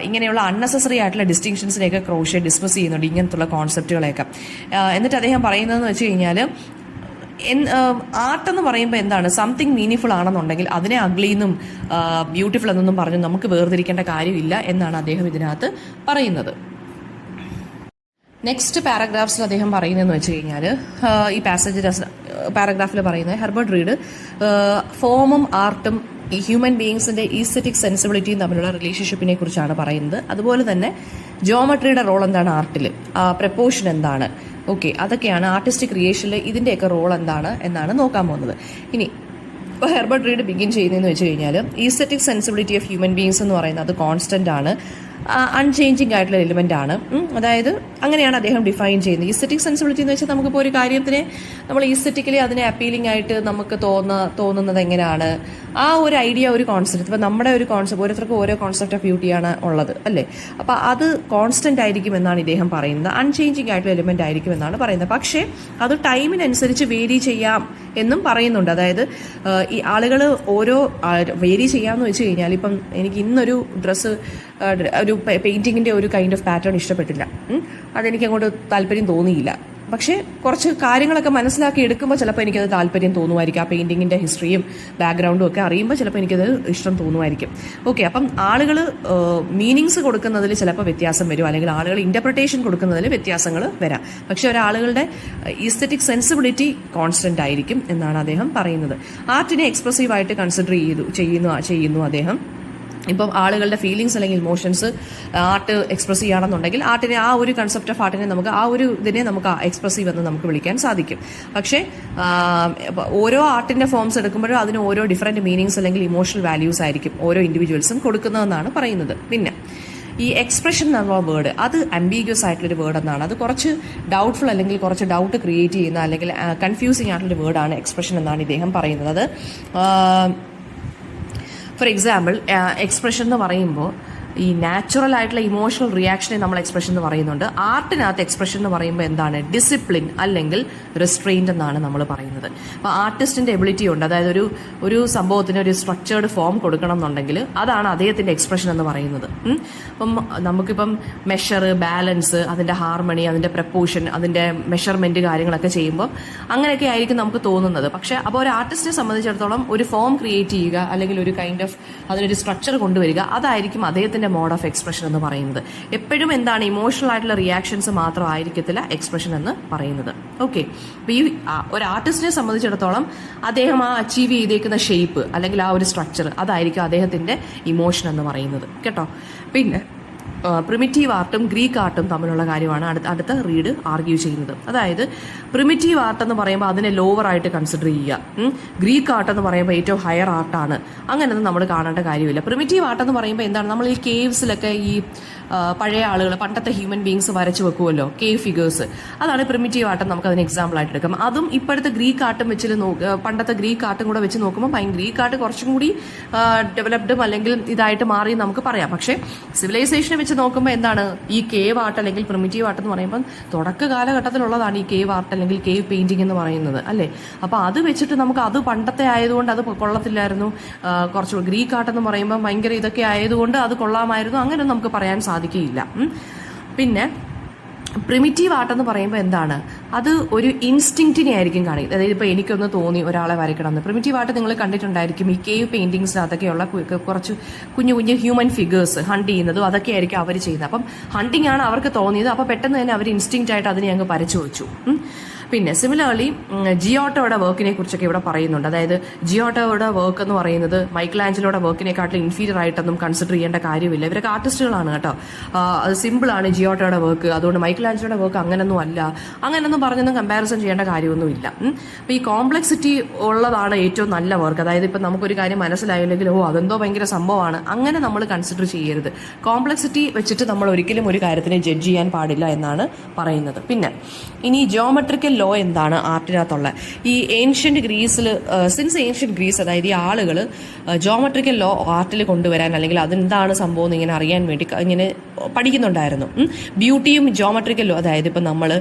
ഇങ്ങനെയുള്ള അൺനെസസറി ആയിട്ടുള്ള ഡിസ്റ്റിങ്ഷൻസിനെയൊക്കെ ക്രോഷെ ഡിസ്മിസ് ചെയ്യുന്നുണ്ട്, ഇങ്ങനത്തുള്ള കോൺസെപ്റ്റുകളെയൊക്കെ. എന്നിട്ട് അദ്ദേഹം പറയുന്നതെന്ന് വെച്ച് കഴിഞ്ഞാൽ ആർട്ട് എന്ന് പറയുമ്പോൾ എന്താണ്, സംതിങ് മീനിങ്ഫുൾ ആണെന്നുണ്ടെങ്കിൽ അതിനെ അഗ്ലിന്നും ബ്യൂട്ടിഫുൾ എന്നൊന്നും പറഞ്ഞ് നമുക്ക് വേർതിരിക്കേണ്ട കാര്യമില്ല എന്നാണ് അദ്ദേഹം ഇതിനകത്ത് പറയുന്നത്. നെക്സ്റ്റ് പാരഗ്രാഫ്സിൽ അദ്ദേഹം പറയുന്നതെന്ന് വെച്ച് കഴിഞ്ഞാൽ ഈ പാരഗ്രാഫിൽ പറയുന്നത് ഹെർബർട്ട് റീഡ് ഫോമും ആർട്ടും ഈ ഹ്യൂമൻ ബീയിങ്സിന്റെ ഈസ്തറ്റിക് സെൻസിബിലിറ്റിയും തമ്മിലുള്ള റിലേഷൻഷിപ്പിനെ കുറിച്ചാണ് പറയുന്നത്. അതുപോലെ തന്നെ ജോമെട്രിയുടെ റോൾ എന്താണ് ആർട്ടിൽ, പ്രപ്പോർഷൻ എന്താണ്, ഓക്കെ, അതൊക്കെയാണ് ആർട്ടിസ്റ്റിക് ക്രിയേഷനിൽ ഇതിൻ്റെയൊക്കെ റോൾ എന്താണ് എന്നാണ് നോക്കാൻ പോകുന്നത്. ഇനി ഇപ്പോൾ ഹെർബർട്ട് റീഡ് ബിഗിൻ ചെയ്യുന്നതെന്ന് വെച്ച് കഴിഞ്ഞാൽ aesthetic sensibility of human beings എന്ന് പറയുന്നത് അത് കോൺസ്റ്റന്റ് ആണ്, അൺചേഞ്ചിങ് ആയിട്ടുള്ള എലിമെന്റ് ആണ്. അതായത് അങ്ങനെയാണ് അദ്ദേഹം ഡിഫൈൻ ചെയ്യുന്നത്. ഈസ്തറ്റിക് സെൻസിബിലിറ്റി എന്ന് വെച്ചാൽ നമുക്കിപ്പോൾ ഒരു കാര്യത്തിനെ നമ്മൾ ഈസ്തറ്റിക്കലി അതിനെ അപ്പീലിംഗ് ആയിട്ട് നമുക്ക് തോന്നുന്നത് എങ്ങനെയാണ്, ആ ഒരു ഐഡിയ, ഒരു കോൺസെപ്റ്റ്. ഇപ്പം നമ്മുടെ ഒരു കോൺസെപ്റ്റ്, ഓരോരുത്തർക്കും ഓരോ കോൺസെപ്റ്റ് ഓഫ് ബ്യൂട്ടിയാണ് ഉള്ളത് അല്ലേ. അപ്പോൾ അത് കോൺസ്റ്റന്റ് ആയിരിക്കും എന്നാണ് ഇദ്ദേഹം പറയുന്നത്, അൺചേഞ്ചിങ് ആയിട്ടുള്ള എലിമെന്റ് ആയിരിക്കും എന്നാണ് പറയുന്നത്. പക്ഷേ അത് ടൈമിനനുസരിച്ച് വേരി ചെയ്യാം എന്നും പറയുന്നുണ്ട്. അതായത് ഈ ആളുകൾ ഓരോ വേരി ചെയ്യാമെന്ന് വെച്ച് കഴിഞ്ഞാൽ ഇപ്പം എനിക്ക് ഇന്നൊരു ഡ്രസ്സ് ഒരു പെയിന്റിങ്ങിന്റെ ഒരു കൈൻഡ് ഓഫ് പാറ്റേൺ ഇഷ്ടപ്പെട്ടില്ല, അതെനിക്ക് അങ്ങോട്ട് താല്പര്യം തോന്നിയില്ല. പക്ഷേ കുറച്ച് കാര്യങ്ങളൊക്കെ മനസ്സിലാക്കി എടുക്കുമ്പോൾ ചിലപ്പോൾ എനിക്കത് താല്പര്യം തോന്നുമായിരിക്കും. ആ പെയിൻറ്റിങ്ങിൻ്റെ ഹിസ്റ്ററിയും ബാക്ക്ഗ്രൗണ്ടും ഒക്കെ അറിയുമ്പോൾ ചിലപ്പോൾ എനിക്കത് ഇഷ്ടം തോന്നുമായിരിക്കും. ഓക്കെ, അപ്പം ആളുകൾ മീനിങ്സ് കൊടുക്കുന്നതിൽ ചിലപ്പോൾ വ്യത്യാസം വരും, അല്ലെങ്കിൽ ആളുകൾ ഇൻ്റർപ്രിട്ടേഷൻ കൊടുക്കുന്നതിൽ വ്യത്യാസങ്ങൾ വരാം. പക്ഷേ ഒരാളുകളുടെ ഈസ്തെറ്റിക് സെൻസിബിലിറ്റി കോൺസ്റ്റൻ്റ് ആയിരിക്കും എന്നാണ് അദ്ദേഹം പറയുന്നത്. ആർട്ടിനെ എക്സ്പ്രസീവായിട്ട് കൺസിഡർ ചെയ്യുന്നു അദ്ദേഹം. ഇപ്പം ആളുകളുടെ ഫീലിങ്സ് അല്ലെങ്കിൽ ഇമോഷൻസ് ആർട്ട് എക്സ്പ്രസ് ചെയ്യുകയാണെന്നുണ്ടെങ്കിൽ ആർട്ടിനെ, ആ ഒരു കൺസെപ്റ്റ് ഓഫ് ആർട്ടിനെ നമുക്ക്, ആ ഒരു ഇതിനെ നമുക്ക് എക്സ്പ്രസീവ് എന്ന് നമുക്ക് വിളിക്കാൻ സാധിക്കും. പക്ഷേ ഓരോ ആർട്ടിൻ്റെ ഫോംസ് എടുക്കുമ്പോഴും അതിന് ഓരോ ഡിഫറെൻറ്റ് മീനിങ്സ് അല്ലെങ്കിൽ ഇമോഷണൽ വാല്യൂസ് ആയിരിക്കും ഓരോ ഇൻഡിവിജ്വൽസും കൊടുക്കുന്നതെന്നാണ് പറയുന്നത്. പിന്നെ ഈ എക്സ്പ്രഷൻ എന്നുള്ള വേർഡ് അത് അംബീഗ്യസ് ആയിട്ടുള്ളൊരു വേർഡ് എന്നാണ്. അത് കുറച്ച് ഡൗട്ട്ഫുൾ അല്ലെങ്കിൽ കുറച്ച് ഡൗട്ട് ക്രിയേറ്റ് ചെയ്യുന്ന അല്ലെങ്കിൽ കൺഫ്യൂസിങ് ആയിട്ടുള്ളൊരു വേർഡാണ് എക്സ്പ്രഷൻ എന്നാണ് ഇദ്ദേഹം പറയുന്നത്. അത് ഫോർ എക്സാമ്പിൾ, എക്സ്പ്രഷൻ എന്ന് പറയുമ്പോൾ ഈ നാച്ചുറൽ ആയിട്ടുള്ള ഇമോഷണൽ റിയാക്ഷനെ നമ്മൾ എക്സ്പ്രഷൻ എന്ന് പറയുന്നുണ്ട്. ആർട്ടിനകത്ത് എക്സ്പ്രഷൻ എന്ന് പറയുമ്പോൾ എന്താണ്? ഡിസിപ്ലിൻ അല്ലെങ്കിൽ റിസ്ട്രെയിൻറ്റ് എന്നാണ് നമ്മൾ പറയുന്നത്. അപ്പോൾ ആർട്ടിസ്റ്റിൻ്റെ എബിലിറ്റി ഉണ്ട്, അതായത് ഒരു സംഭവത്തിന് ഒരു സ്ട്രക്ചേർഡ് ഫോം കൊടുക്കണം എന്നുണ്ടെങ്കിൽ അതാണ് അദ്ദേഹത്തിൻ്റെ എക്സ്പ്രഷൻ എന്ന് പറയുന്നത്. അപ്പം നമുക്കിപ്പം മെഷർ, ബാലൻസ്, അതിൻ്റെ ഹാർമണി, അതിൻ്റെ പ്രപ്പോർഷൻ, അതിൻ്റെ മെഷർമെൻറ്റ് കാര്യങ്ങളൊക്കെ ചെയ്യുമ്പോൾ അങ്ങനെയൊക്കെ ആയിരിക്കും നമുക്ക് തോന്നുന്നത്. പക്ഷേ അപ്പോൾ ഒരു ആർട്ടിസ്റ്റിനെ സംബന്ധിച്ചിടത്തോളം ഒരു ഫോം ക്രിയേറ്റ് ചെയ്യുക അല്ലെങ്കിൽ ഒരു കൈൻഡ് ഓഫ് അതിനൊരു സ്ട്രക്ചർ കൊണ്ടുവരിക, അതായിരിക്കും അദ്ദേഹത്തിൻ്റെ മോഡ് ഓഫ് എക്സ്പ്രഷൻ എന്ന് പറയുന്നത്. എപ്പോഴും എന്താണ്? ഇമോഷണൽ ആയിട്ടുള്ള റിയാക്ഷൻസ് മാത്രം ആയിരിക്കത്തില്ല എക്സ്പ്രഷൻ എന്ന് പറയുന്നത്. ഓക്കെ, അപ്പോൾ ഈ ഒരു ആർട്ടിസ്റ്റിനെ സംബന്ധിച്ചിടത്തോളം അദ്ദേഹം ആ അച്ചീവ് ചെയ്തേക്കുന്ന ഷേപ്പ് അല്ലെങ്കിൽ ആ ഒരു സ്ട്രക്ചർ അതായിരിക്കും അദ്ദേഹത്തിൻ്റെ ഇമോഷൻ എന്ന് പറയുന്നത് കേട്ടോ. പിന്നെ പ്രിമിറ്റീവ് ആർട്ടും ഗ്രീക്ക് ആർട്ടും തമ്മിലുള്ള കാര്യമാണ് അടുത്ത റീഡ് ആർഗ്യൂ ചെയ്യുന്നത്. അതായത് പ്രിമിറ്റീവ് ആർട്ട് എന്ന് പറയുമ്പോൾ അതിനെ ലോവർ ആയിട്ട് കൺസിഡർ ചെയ്യുക, ഗ്രീക്ക് ആർട്ട് എന്ന് പറയുമ്പോൾ ഏറ്റവും ഹയർ ആർട്ടാണ്, അങ്ങനെയൊന്നും നമ്മൾ കാണേണ്ട കാര്യമില്ല. പ്രിമിറ്റീവ് ആർട്ട് എന്ന് പറയുമ്പോൾ എന്താണ്? നമ്മൾ ഈ കേവ്സിലൊക്കെ ഈ പഴയ ആളുകൾ, പണ്ടത്തെ ഹ്യൂമൻ ബീങ്സ് വരച്ച് വെക്കുമല്ലോ, കേവ് ഫിഗേഴ്സ്, അതാണ് പ്രിമിറ്റീവ് ആർട്ട്. നമുക്ക് അതിന് എക്സാമ്പിൾ ആയിട്ട് എടുക്കാം. അതും ഇപ്പോഴത്തെ ഗ്രീക്ക് ആർട്ടും വെച്ച് പണ്ടത്തെ ഗ്രീക്ക് ആർട്ടും കൂടെ വെച്ച് നോക്കുമ്പോൾ ഗ്രീക്ക് ആർട്ട് കുറച്ചും കൂടി ഡെവലപ്ഡും അല്ലെങ്കിൽ ഇതായിട്ട് മാറി നമുക്ക് പറയാം. പക്ഷേ സിവിലൈസേഷനെ വെച്ച് നോക്കുമ്പോൾ എന്താണ്? ഈ കേവ് ആർട്ട് അല്ലെങ്കിൽ പ്രിമിറ്റീവ് ആർട്ട് എന്ന് പറയുമ്പോൾ തുടക്ക കാലഘട്ടത്തിലുള്ളതാണ് ഈ കേവ് ആർട്ട് അല്ലെങ്കിൽ കേവ് പെയിന്റിംഗ് എന്ന് പറയുന്നത്, അല്ലേ? അപ്പോൾ അത് വെച്ചിട്ട് നമുക്ക് അത് പണ്ടത്തെ ആയതുകൊണ്ട് അത് കൊള്ളത്തില്ലായിരുന്നു, കുറച്ച് ഗ്രീക്ക് ആർട്ട് എന്ന് പറയുമ്പോൾ ഭയങ്കര ഇതൊക്കെ ആയതുകൊണ്ട് അത് കൊള്ളാമായിരുന്നു, അങ്ങനെ നമുക്ക് പറയാൻ സാധിക്കുകയില്ല. പിന്നെ പ്രിമിറ്റീവ് ആർട്ട് എന്ന് പറയുമ്പോൾ എന്താണ്? അത് ഒരു ഇൻസ്റ്റിങ്ക്റ്റിനെ ആയിരിക്കും കാണിക്കുന്നത്. അതായത് ഇപ്പോൾ എനിക്കൊന്ന് തോന്നി ഒരാളെ വരയ്ക്കണം എന്ന്. പ്രിമിറ്റീവ് ആർട്ട് നിങ്ങൾ കണ്ടിട്ടുണ്ടായിരിക്കും, ഈ കേവ് പെയിന്റിങ്സിനകത്തൊക്കെയുള്ള കുറച്ച് കുഞ്ഞു കുഞ്ഞു ഹ്യൂമൻ ഫിഗേഴ്സ് ഹണ്ട് ചെയ്യുന്നതും അതൊക്കെ ആയിരിക്കും അവർ ചെയ്യുന്നത്. അപ്പം ഹണ്ടിങ് ആണ് അവർക്ക് തോന്നിയത്, അപ്പോൾ പെട്ടെന്ന് തന്നെ അവർ ഇൻസ്റ്റിങ്ക്റ്റ് ആയിട്ട് അതിനെ അങ്ങ് വരച്ചു വെച്ചു. പിന്നെ സിമിലർലി ജിയോട്ടോയുടെ വർക്കിനെ കുറിച്ചൊക്കെ ഇവിടെ പറയുന്നുണ്ട്. അതായത് ജിയോട്ടോയുടെ വർക്ക് എന്ന് പറയുന്നത് മൈക്കലാഞ്ചലോയുടെ വർക്കിനെക്കാട്ടിലും ഇൻഫീരിയർ ആയിട്ടൊന്നും കൺസിഡർ ചെയ്യേണ്ട കാര്യമില്ല. ഇവരൊക്കെ ആർട്ടിസ്റ്റുകളാണ് കേട്ടോ. അത് സിമ്പിളാണ് ജിയോട്ടോയുടെ വർക്ക്, അതുകൊണ്ട് മൈക്കലാഞ്ചലോയുടെ വർക്ക് അങ്ങനൊന്നും പറഞ്ഞൊന്നും കമ്പാരിസൺ ചെയ്യേണ്ട കാര്യമൊന്നുമില്ല. അപ്പോൾ ഈ കോംപ്ലക്സിറ്റി ഉള്ളതാണ് ഏറ്റവും നല്ല വർക്ക്. അതായത് ഇപ്പം നമുക്കൊരു കാര്യം മനസ്സിലായില്ലെങ്കിൽ അതെന്തോ ഭയങ്കര സംഭവമാണ്, അങ്ങനെ നമ്മൾ കൺസിഡർ ചെയ്യരുത്. കോംപ്ലക്സിറ്റി വെച്ചിട്ട് നമ്മൾ ഒരിക്കലും ഒരു കാര്യത്തിനെ ജഡ്ജ് ചെയ്യാൻ പാടില്ല എന്നാണ് പറയുന്നത്. പിന്നെ ഇനി ജിയോമെട്രിക്കൽ ലോ എന്താണ് ആർട്ടിനകത്തുള്ള? ഈ ഏൻഷ്യന്റ് ഗ്രീസിൽ, സിൻസ് ഏൻഷ്യന്റ് ഗ്രീസ്, അതായത് ഈ ആളുകൾ ജിയോമെട്രിക്കൽ ലോ ആർട്ടിൽ കൊണ്ടുവരാൻ അല്ലെങ്കിൽ അതെന്താണ് സംഭവം എന്ന് ഇങ്ങനെ അറിയാൻ വേണ്ടി ഇങ്ങനെ പഠിക്കുന്നുണ്ടായിരുന്നു. ബ്യൂട്ടിയും ജിയോമെട്രിക്കൽ ലോ, അതായത് ഇപ്പം നമ്മൾ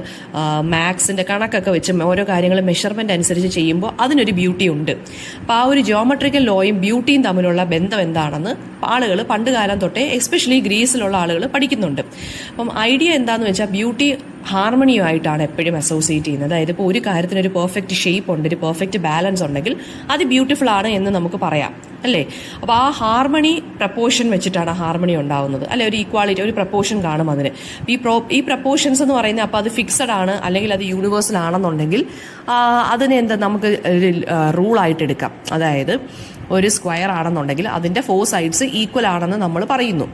മാത്സിൻ്റെ കണക്കൊക്കെ വെച്ച് ഓരോ കാര്യങ്ങൾ മെഷർമെൻറ്റ് അനുസരിച്ച് ചെയ്യുമ്പോൾ അതിനൊരു ബ്യൂട്ടി ഉണ്ട്. അപ്പോൾ ആ ഒരു ജിയോമെട്രിക്കൽ ലോയും ബ്യൂട്ടിയും തമ്മിലുള്ള ബന്ധം എന്താണെന്ന് ആളുകൾ പണ്ട് കാലം തൊട്ടേ എസ്പെഷ്യലി ഗ്രീസിലുള്ള ആളുകൾ പഠിക്കുന്നുണ്ട്. അപ്പം ഐഡിയ എന്താണെന്ന് വെച്ചാൽ ബ്യൂട്ടി ഹാർമണിയുമായിട്ടാണ് എപ്പോഴും അസോസിയേറ്റ് ചെയ്യുന്നത്. അതായത് ഇപ്പോൾ ഒരു കാര്യത്തിന് ഒരു പെർഫെക്റ്റ് ഷേപ്പ് ഉണ്ട്, ഒരു പെർഫെക്റ്റ് ബാലൻസ് ഉണ്ടെങ്കിൽ അത് ബ്യൂട്ടിഫുൾ ആണ് എന്ന് നമുക്ക് പറയാം, അല്ലേ? അപ്പോൾ ആ ഹാർമണി പ്രപ്പോർഷൻ വെച്ചിട്ടാണ് ഹാർമണി ഉണ്ടാവുന്നത്, അല്ലെ? ഒരു ഈക്വാളിറ്റി, ഒരു പ്രപ്പോർഷൻ കാണും അതിന്. ഈ പ്രപ്പോർഷൻസ് എന്ന് പറയുന്നത് അപ്പോൾ അത് ഫിക്സഡ് ആണ് അല്ലെങ്കിൽ അത് യൂണിവേഴ്സൽ ആണെന്നുണ്ടെങ്കിൽ അതിനെ നമുക്ക് ഒരു റൂളായിട്ട് എടുക്കാം. അതായത് ഒരു സ്ക്വയർ ആണെന്നുണ്ടെങ്കിൽ അതിൻ്റെ 4 സൈഡ്സ് ഈക്വൽ ആണെന്ന് നമ്മൾ പറയുന്നു.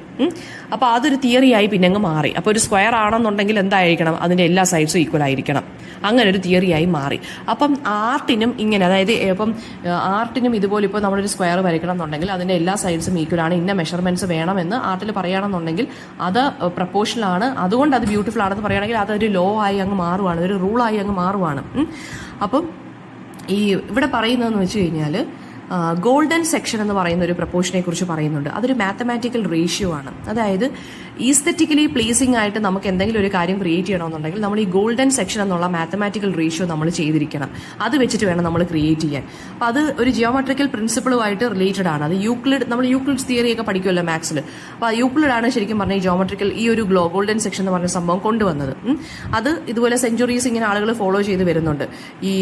അപ്പോൾ അതൊരു തിയറിയായി പിന്നെ അങ്ങ് മാറി. അപ്പോൾ ഒരു സ്ക്വയർ ആണെന്നുണ്ടെങ്കിൽ എന്തായിരിക്കണം? അതിൻ്റെ എല്ലാ സൈഡ്സും ഈക്വൽ ആയിരിക്കണം. അങ്ങനെ ഒരു തിയറിയായി മാറി. അപ്പം ആർട്ടിനും ഇങ്ങനെ, അതായത് ഇപ്പം ആർട്ടിനും ഇതുപോലെ ഇപ്പോൾ നമ്മളൊരു സ്ക്വയർ വരയ്ക്കണം എന്നുണ്ടെങ്കിൽ അതിൻ്റെ എല്ലാ സൈഡ്സും ഈക്വലാണ്, ഇന്ന മെഷർമെൻറ്റ്സ് വേണമെന്ന് ആർട്ടിൽ പറയുകയാണെന്നുണ്ടെങ്കിൽ അത് പ്രപ്പോർഷനാണ്, അതുകൊണ്ട് അത് ബ്യൂട്ടിഫുൾ ആണെന്ന് പറയുകയാണെങ്കിൽ അതൊരു ലോ ആയി അങ്ങ് മാറുവാണ്, ഒരു റൂളായി അങ്ങ് മാറുവാണ്. അപ്പം ഈ ഇവിടെ പറയുന്നതെന്ന് വെച്ച് കഴിഞ്ഞാൽ ഗോൾഡൻ സെക്ഷൻ എന്ന് പറയുന്ന ഒരു പ്രപ്പോർഷനെ കുറിച്ച് പറയുന്നുണ്ട്. അതൊരു മാത്തമാറ്റിക്കൽ റേഷ്യോ ആണ്. അതായത് ഈസ്തെറ്റിക്കലി പ്ലീസിംഗ് ആയിട്ട് നമുക്ക് എന്തെങ്കിലും ഒരു കാര്യം ക്രിയേറ്റ് ചെയ്യണമെന്നുണ്ടെങ്കിൽ നമ്മൾ ഈ ഗോൾഡൻ സെക്ഷൻ എന്നുള്ള മാത്തമാറ്റിക്കൽ റേഷ്യോ നമ്മൾ ചെയ്തിരിക്കണം. അത് വെച്ചിട്ട് വേണം നമ്മൾ ക്രിയേറ്റ് ചെയ്യാൻ. അപ്പോൾ അത് ഒരു ജിയോമെട്രിക്കൽ പ്രിൻസിപ്പിളുമായിട്ട് റിലേറ്റഡ് ആണ്. അത് നമ്മൾ യൂക്ലിഡ്സ് തിയറി ഒക്കെ പഠിക്കുമല്ലോ മാത്സിൽ. അപ്പോൾ ആ യൂക്ലിഡാണ് ശരിക്കും പറഞ്ഞാൽ ഈ ജിയോമെട്രിക്കൽ ഈ ഒരു ഗോൾഡൻ സെക്ഷൻ എന്ന് പറഞ്ഞ സംഭവം കൊണ്ടുവന്നത്. അത് ഇതുപോലെ സെഞ്ചുറീസ് ഇങ്ങനെ ആളുകൾ ഫോളോ ചെയ്ത് വരുന്നുണ്ട്. ഈ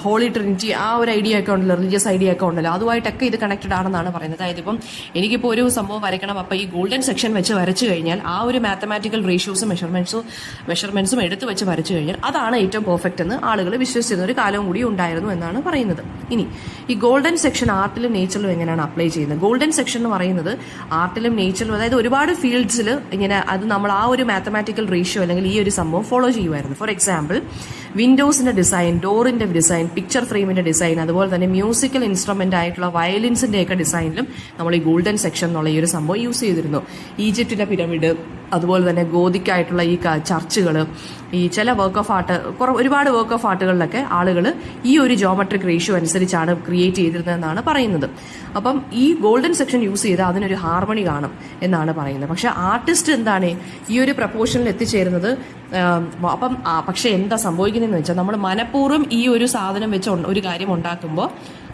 ഹോളി ട്രിനിറ്റി ആ ഒരു ഐഡിയ ഒക്കെ ഉണ്ടല്ലോ, റിലീജിയസ് ഐഡിയ ഒക്കെ ഉണ്ടല്ലോ, അതുമായിട്ടൊക്കെ ഇത് കണക്റ്റഡ് ആണെന്നാണ് പറയുന്നത്. അതായത് ഇപ്പം എനിക്കിപ്പോൾ ഒരു സംഭവം വരയ്ക്കണം, അപ്പോൾ ഈ ഗോൾഡൻ സെക്ഷൻ വെച്ച് വരച്ചു കഴിഞ്ഞാൽ ആ ഒരു മാത്തമാറ്റിക്കൽ റേഷ്യോസും മെഷർമെന്റ്സും എടുത്ത് വെച്ച് വരച്ചു കഴിഞ്ഞാൽ അതാണ് ഏറ്റവും പെർഫെക്റ്റ് എന്ന് ആളുകൾ വിശ്വസിച്ചിരുന്ന ഒരു കാലവും കൂടി ഉണ്ടായിരുന്നു എന്നാണ് പറയുന്നത്. ഇനി ഈ ഗോൾഡൻ സെക്ഷൻ ആർട്ടിലും നേച്ചറിലും എങ്ങനെയാണ് അപ്ലൈ ചെയ്യുന്നത്? ഗോൾഡൻ സെക്ഷൻ എന്ന് പറയുന്നത് ആർട്ടിലും നേച്ചറിലും, അതായത് ഒരുപാട് ഫീൽഡ്സിൽ ഇങ്ങനെ അത് നമ്മൾ ആ ഒരു മാത്തമാറ്റിക്കൽ റേഷ്യോ അല്ലെങ്കിൽ ഈ ഒരു സംഭവം ഫോളോ ചെയ്യുമായിരുന്നു. ഫോർ എക്സാമ്പിൾ വിൻഡോസിന്റെ ഡിസൈൻ, ഡോറിന്റെ ഡിസൈൻ, പിക്ചർ ഫ്രെയിമിന്റെ ഡിസൈൻ, അതുപോലെ തന്നെ മ്യൂസിക്കൽ ഇൻസ്ട്രുമെന്റ് ആയിട്ടുള്ള വയലിൻസിന്റെ ഒക്കെ ഡിസൈനിലും നമ്മൾ ഈ ഗോൾഡൻ സെക്ഷൻ എന്നുള്ള ഈ ഒരു സംഭവം യൂസ് ചെയ്തിരുന്നു. ഈജിപ്തിലെ പിരമിഡ്, അതുപോലെ തന്നെ ഗോതിക്കായിട്ടുള്ള ഈ ചർച്ചുകൾ, ഈ ചില വർക്ക് ഓഫ് ആർട്ട്, ഒരുപാട് വർക്ക് ഓഫ് ആർട്ടുകളിലൊക്കെ ആളുകൾ ഈ ഒരു ജോമെട്രിക് റേഷ്യോ അനുസരിച്ചാണ് ക്രിയേറ്റ് ചെയ്തിരുന്നതെന്നാണ് പറയുന്നത്. അപ്പം ഈ ഗോൾഡൻ സെക്ഷൻ യൂസ് ചെയ്ത് അതിനൊരു ഹാർമണി കാണും എന്നാണ് പറയുന്നത്. പക്ഷെ ആർട്ടിസ്റ്റ് എന്താണ് ഈ ഒരു പ്രപ്പോർഷനിൽ എത്തിച്ചേരുന്നത്? അപ്പം പക്ഷെ എന്താ സംഭവിക്കുന്നതെന്ന് വെച്ചാൽ നമ്മൾ മനഃപൂർവ്വം ഈ ഒരു സാധനം വെച്ച് ഒരു കാര്യം ഉണ്ടാക്കുമ്പോൾ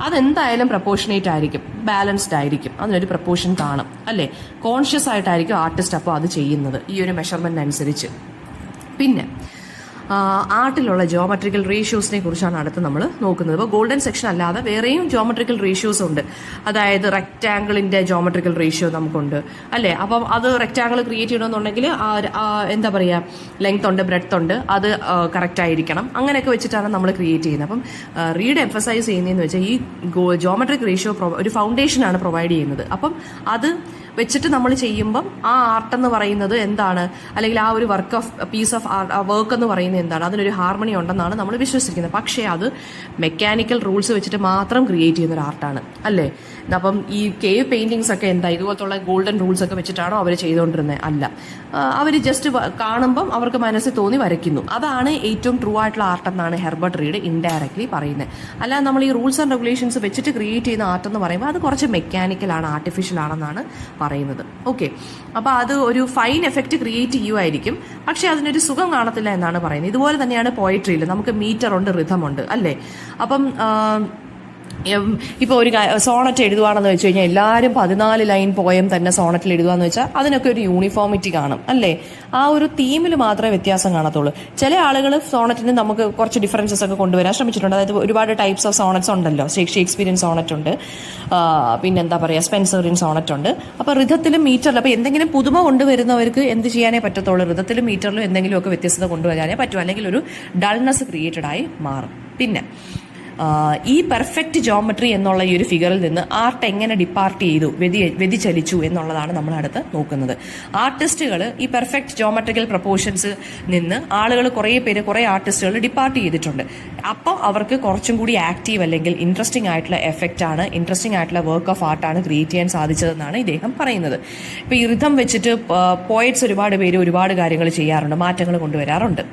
അതെന്തായാലും പ്രപ്പോർഷനേറ്റ് ആയിരിക്കും, ബാലൻസ്ഡ് ആയിരിക്കും, അതിനൊരു പ്രപ്പോർഷൻ കാണും അല്ലേ. കോൺഷ്യസ് ആയിട്ടായിരിക്കും ആർട്ടിസ്റ്റ് അപ്പോൾ അത് ചെയ്യുന്നത് ഈ ഒരു മെഷർമെന്റ് അനുസരിച്ച്. പിന്നെ ആർട്ടിലുള്ള ജോമെട്രിക്കൽ റേഷ്യോസിനെ കുറിച്ചാണ് അടുത്ത് നമ്മൾ നോക്കുന്നത്. ഇപ്പോൾ ഗോൾഡൻ സെക്ഷൻ അല്ലാതെ വേറെയും ജോമെട്രിക്കൽ റേഷ്യോസ് ഉണ്ട്. അതായത് റെക്റ്റാങ്കിളിന്റെ ജോമെട്രിക്കൽ റേഷ്യോ നമുക്കുണ്ട് അല്ലേ. അപ്പം അത് റെക്റ്റാങ്കിൾ ക്രിയേറ്റ് ചെയ്യണമെന്നുണ്ടെങ്കിൽ എന്താ പറയുക, ലെങ്ത് ഉണ്ട്, ബ്രെഡ്ത്ത് ഉണ്ട്, അത് കറക്റ്റ് ആയിരിക്കണം. അങ്ങനെയൊക്കെ വെച്ചിട്ടാണ് നമ്മൾ ക്രിയേറ്റ് ചെയ്യുന്നത്. അപ്പം റീഡ് എംഫസൈസ് ചെയ്യുന്നതെന്ന് വെച്ചാൽ ഈ ജോമെട്രിക് റേഷ്യോ ഒരു ഫൗണ്ടേഷനാണ് പ്രൊവൈഡ് ചെയ്യുന്നത്. അപ്പം അത് വെച്ചിട്ട് നമ്മൾ ചെയ്യുമ്പം ആ ആർട്ട് എന്ന് പറയുന്നത് എന്താണ്, അല്ലെങ്കിൽ ആ ഒരു പീസ് ഓഫ് വർക്ക് എന്ന് പറയുന്നത് എന്താണ്, അതിനൊരു ഹാർമണി ഉണ്ടെന്നാണ് നമ്മൾ വിശ്വസിക്കുന്നത്. പക്ഷേ അത് മെക്കാനിക്കൽ റൂൾസ് വെച്ചിട്ട് മാത്രം ക്രിയേറ്റ് ചെയ്യുന്ന ഒരു ആർട്ടാണ് അല്ലേ. അപ്പം ഈ കേവ് പെയിന്റിങ്സ് ഒക്കെ എന്താ ഇതുപോലത്തുള്ള ഗോൾഡൻ റൂൾസ് ഒക്കെ വെച്ചിട്ടാണോ അവർ ചെയ്തുകൊണ്ടിരുന്നത്? അല്ല, അവർ ജസ്റ്റ് കാണുമ്പം അവർക്ക് മനസ്സിൽ തോന്നി വരയ്ക്കുന്നു. അതാണ് ഏറ്റവും ട്രൂ ആയിട്ടുള്ള ആർട്ട് എന്നാണ് ഹെർബർട്ട് റീഡ് ഇൻഡയറക്ട്ലി പറയുന്നത്. അല്ലാതെ നമ്മൾ ഈ റൂൾസ് ആൻഡ് റെഗുലേഷൻസ് വെച്ചിട്ട് ക്രിയേറ്റ് ചെയ്യുന്ന ആർട്ട് എന്ന് പറയുമ്പോൾ അത് കുറച്ച് മെക്കാനിക്കലാണ്, ആർട്ടിഫിഷ്യൽ ആണെന്നാണ് പറയുന്നത്. ഓക്കെ, അപ്പോൾ അത് ഒരു ഫൈൻ എഫക്റ്റ് ക്രിയേറ്റ് ചെയ്യുമായിരിക്കും, പക്ഷെ അതിനൊരു സുഖം കാണത്തില്ല എന്നാണ് പറയുന്നത്. ഇതുപോലെ തന്നെയാണ് പോയട്രിയിൽ. നമുക്ക് മീറ്റർ ഉണ്ട്, റിഥമുണ്ട് അല്ലേ. അപ്പം ഇപ്പോൾ ഒരു സോണറ്റ് എഴുതുവാണെന്ന് വെച്ച് കഴിഞ്ഞാൽ എല്ലാവരും 14 ലൈൻ പോയം തന്നെ സോണറ്റിൽ എഴുതുകയെന്ന് വെച്ചാൽ അതിനൊക്കെ ഒരു യൂണിഫോമിറ്റി കാണും അല്ലേ. ആ ഒരു തീമിൽ മാത്രമേ വ്യത്യാസം കാണത്തുള്ളൂ. ചില ആളുകൾ സോണറ്റിന് നമുക്ക് കുറച്ച് ഡിഫറൻസസ് ഒക്കെ കൊണ്ടുവരാൻ ശ്രമിച്ചിട്ടുണ്ട്. അതായത് ഒരുപാട് ടൈപ്സ് ഓഫ് സോണറ്റ്സ് ഉണ്ടല്ലോ. ഷേക്സ്പിയറിയൻ സോണറ്റ് ഉണ്ട്, പിന്നെന്താ പറയുക, സ്പെൻസറിയൻ സോണറ്റ് ഉണ്ട്. അപ്പോൾ റിഥത്തിലും മീറ്ററിലും അപ്പോൾ എന്തെങ്കിലും പുതുമ കൊണ്ടുവരുന്നവർക്ക് എന്ത് ചെയ്യാനേ പറ്റത്തുള്ളൂ? റിഥത്തിലും മീറ്ററിലും എന്തെങ്കിലുമൊക്കെ വ്യത്യസ്തത കൊണ്ടുവരാനേ പറ്റും, അല്ലെങ്കിൽ ഒരു ഡൾനെസ് ക്രിയേറ്റഡ് ആയി മാറും. പിന്നെ ഈ പെർഫെക്റ്റ് ജോമെട്രി എന്നുള്ള ഈ ഒരു ഫിഗറിൽ നിന്ന് ആർട്ട് എങ്ങനെ ഡിപ്പാർട്ട് ചെയ്തു, വ്യതിചലിച്ചു എന്നുള്ളതാണ് നമ്മൾ അടുത്ത് നോക്കുന്നത്. ആർട്ടിസ്റ്റുകൾ ഈ പെർഫെക്റ്റ് ജോമെട്രിക്കൽ പ്രപ്പോർഷൻസ് നിന്ന് ആളുകൾ കുറേ ആർട്ടിസ്റ്റുകൾ ഡിപ്പാർട്ട് ചെയ്തിട്ടുണ്ട്. അപ്പോൾ അവർക്ക് കുറച്ചും കൂടി ആക്റ്റീവ് അല്ലെങ്കിൽ ഇൻട്രസ്റ്റിംഗ് ആയിട്ടുള്ള എഫക്റ്റാണ്, ഇൻട്രസ്റ്റിംഗ് ആയിട്ടുള്ള വർക്ക് ഓഫ് ആർട്ടാണ് ക്രിയേറ്റ് ചെയ്യാൻ സാധിച്ചതെന്നാണ് ഇദ്ദേഹം പറയുന്നത്. ഇപ്പോൾ ഈ റിഥം വെച്ചിട്ട് പോയറ്റ്സ് ഒരുപാട് പേര് ഒരുപാട് കാര്യങ്ങൾ ചെയ്യാറുണ്ട്, മാറ്റങ്ങൾ കൊണ്ടുവരാറുണ്ട്.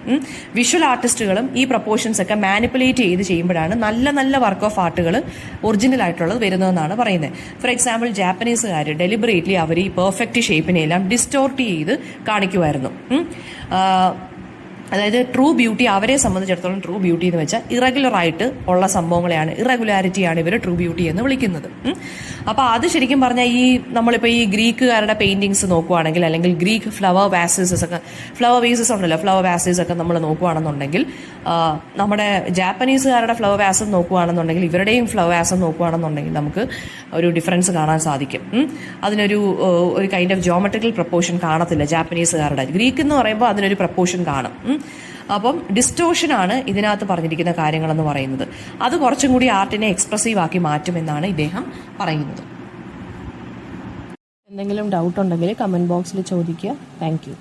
വിഷ്വൽ ആർട്ടിസ്റ്റുകളും ഈ പ്രപ്പോർഷൻസ് ഒക്കെ മാനിപ്പുലേറ്റ് ചെയ്ത് ചെയ്യുമ്പോഴാണ് നല്ല നല്ല വർക്ക് ഓഫ് ആർട്ടുകൾ ഒറിജിനൽ ആയിട്ടുള്ളത് വരുന്നതെന്നാണ് പറയുന്നത്. ഫോർ എക്സാമ്പിൾ ജാപ്പനീസുകാർ ഡെലിബറേറ്റ്ലി അവർ ഈ പെർഫെക്റ്റ് ഷേപ്പിനെല്ലാം ഡിസ്റ്റോർട്ട് ചെയ്ത് കാണിക്കുമായിരുന്നു. അതായത് ട്രൂ ബ്യൂട്ടി, അവരെ സംബന്ധിച്ചിടത്തോളം ട്രൂ ബ്യൂട്ടി എന്ന് വെച്ചാൽ ഇറഗുലർ ആയിട്ട് ഉള്ള സംഭവങ്ങളെയാണ്, ഇറഗുലാരിറ്റിയാണ് ഇവർ ട്രൂ ബ്യൂട്ടി എന്ന് വിളിക്കുന്നത്. അപ്പോൾ അത് ശരിക്കും പറഞ്ഞാൽ ഈ നമ്മളിപ്പോൾ ഈ ഗ്രീക്കുകാരുടെ പെയിന്റിങ്സ് നോക്കുവാണെങ്കിൽ, അല്ലെങ്കിൽ ഗ്രീക്ക് ഫ്ലവർ വേസസ് ഉണ്ടല്ലോ, ഫ്ലവർ വാസസ് ഒക്കെ നമ്മൾ നോക്കുവാണെന്നുണ്ടെങ്കിൽ, നമ്മുടെ ജാപ്പനീസുകാരുടെ ഫ്ലവർ വാസം നോക്കുവാണെന്നുണ്ടെങ്കിൽ, ഇവരുടെയും ഫ്ലവർ വാസം നോക്കുവാണെന്നുണ്ടെങ്കിൽ നമുക്ക് ഒരു ഡിഫറൻസ് കാണാൻ സാധിക്കും. അതിനൊരു കൈൻഡ് ഓഫ് ജോമെട്രിക്കൽ പ്രപ്പോർഷൻ കാണത്തില്ല ജാപ്പനീസുകാരുടെ. ഗ്രീക്ക് എന്ന് പറയുമ്പോൾ അതിനൊരു പ്രപ്പോർഷൻ കാണും. അപ്പം ഡിസ്റ്റോഷനാണ് ഇതിനകത്ത് പറഞ്ഞിരിക്കുന്ന കാര്യങ്ങളെന്ന് പറയുന്നത്. അത് കുറച്ചും കൂടി ആർട്ടിനെ എക്സ്പ്രസീവ് ആക്കി മാറ്റുമെന്നാണ് ഇദ്ദേഹം പറയുന്നത്. എന്തെങ്കിലും ഡൗട്ട് ഉണ്ടെങ്കിൽ കമൻറ്റ് ബോക്സിൽ ചോദിക്കുക. Thank you.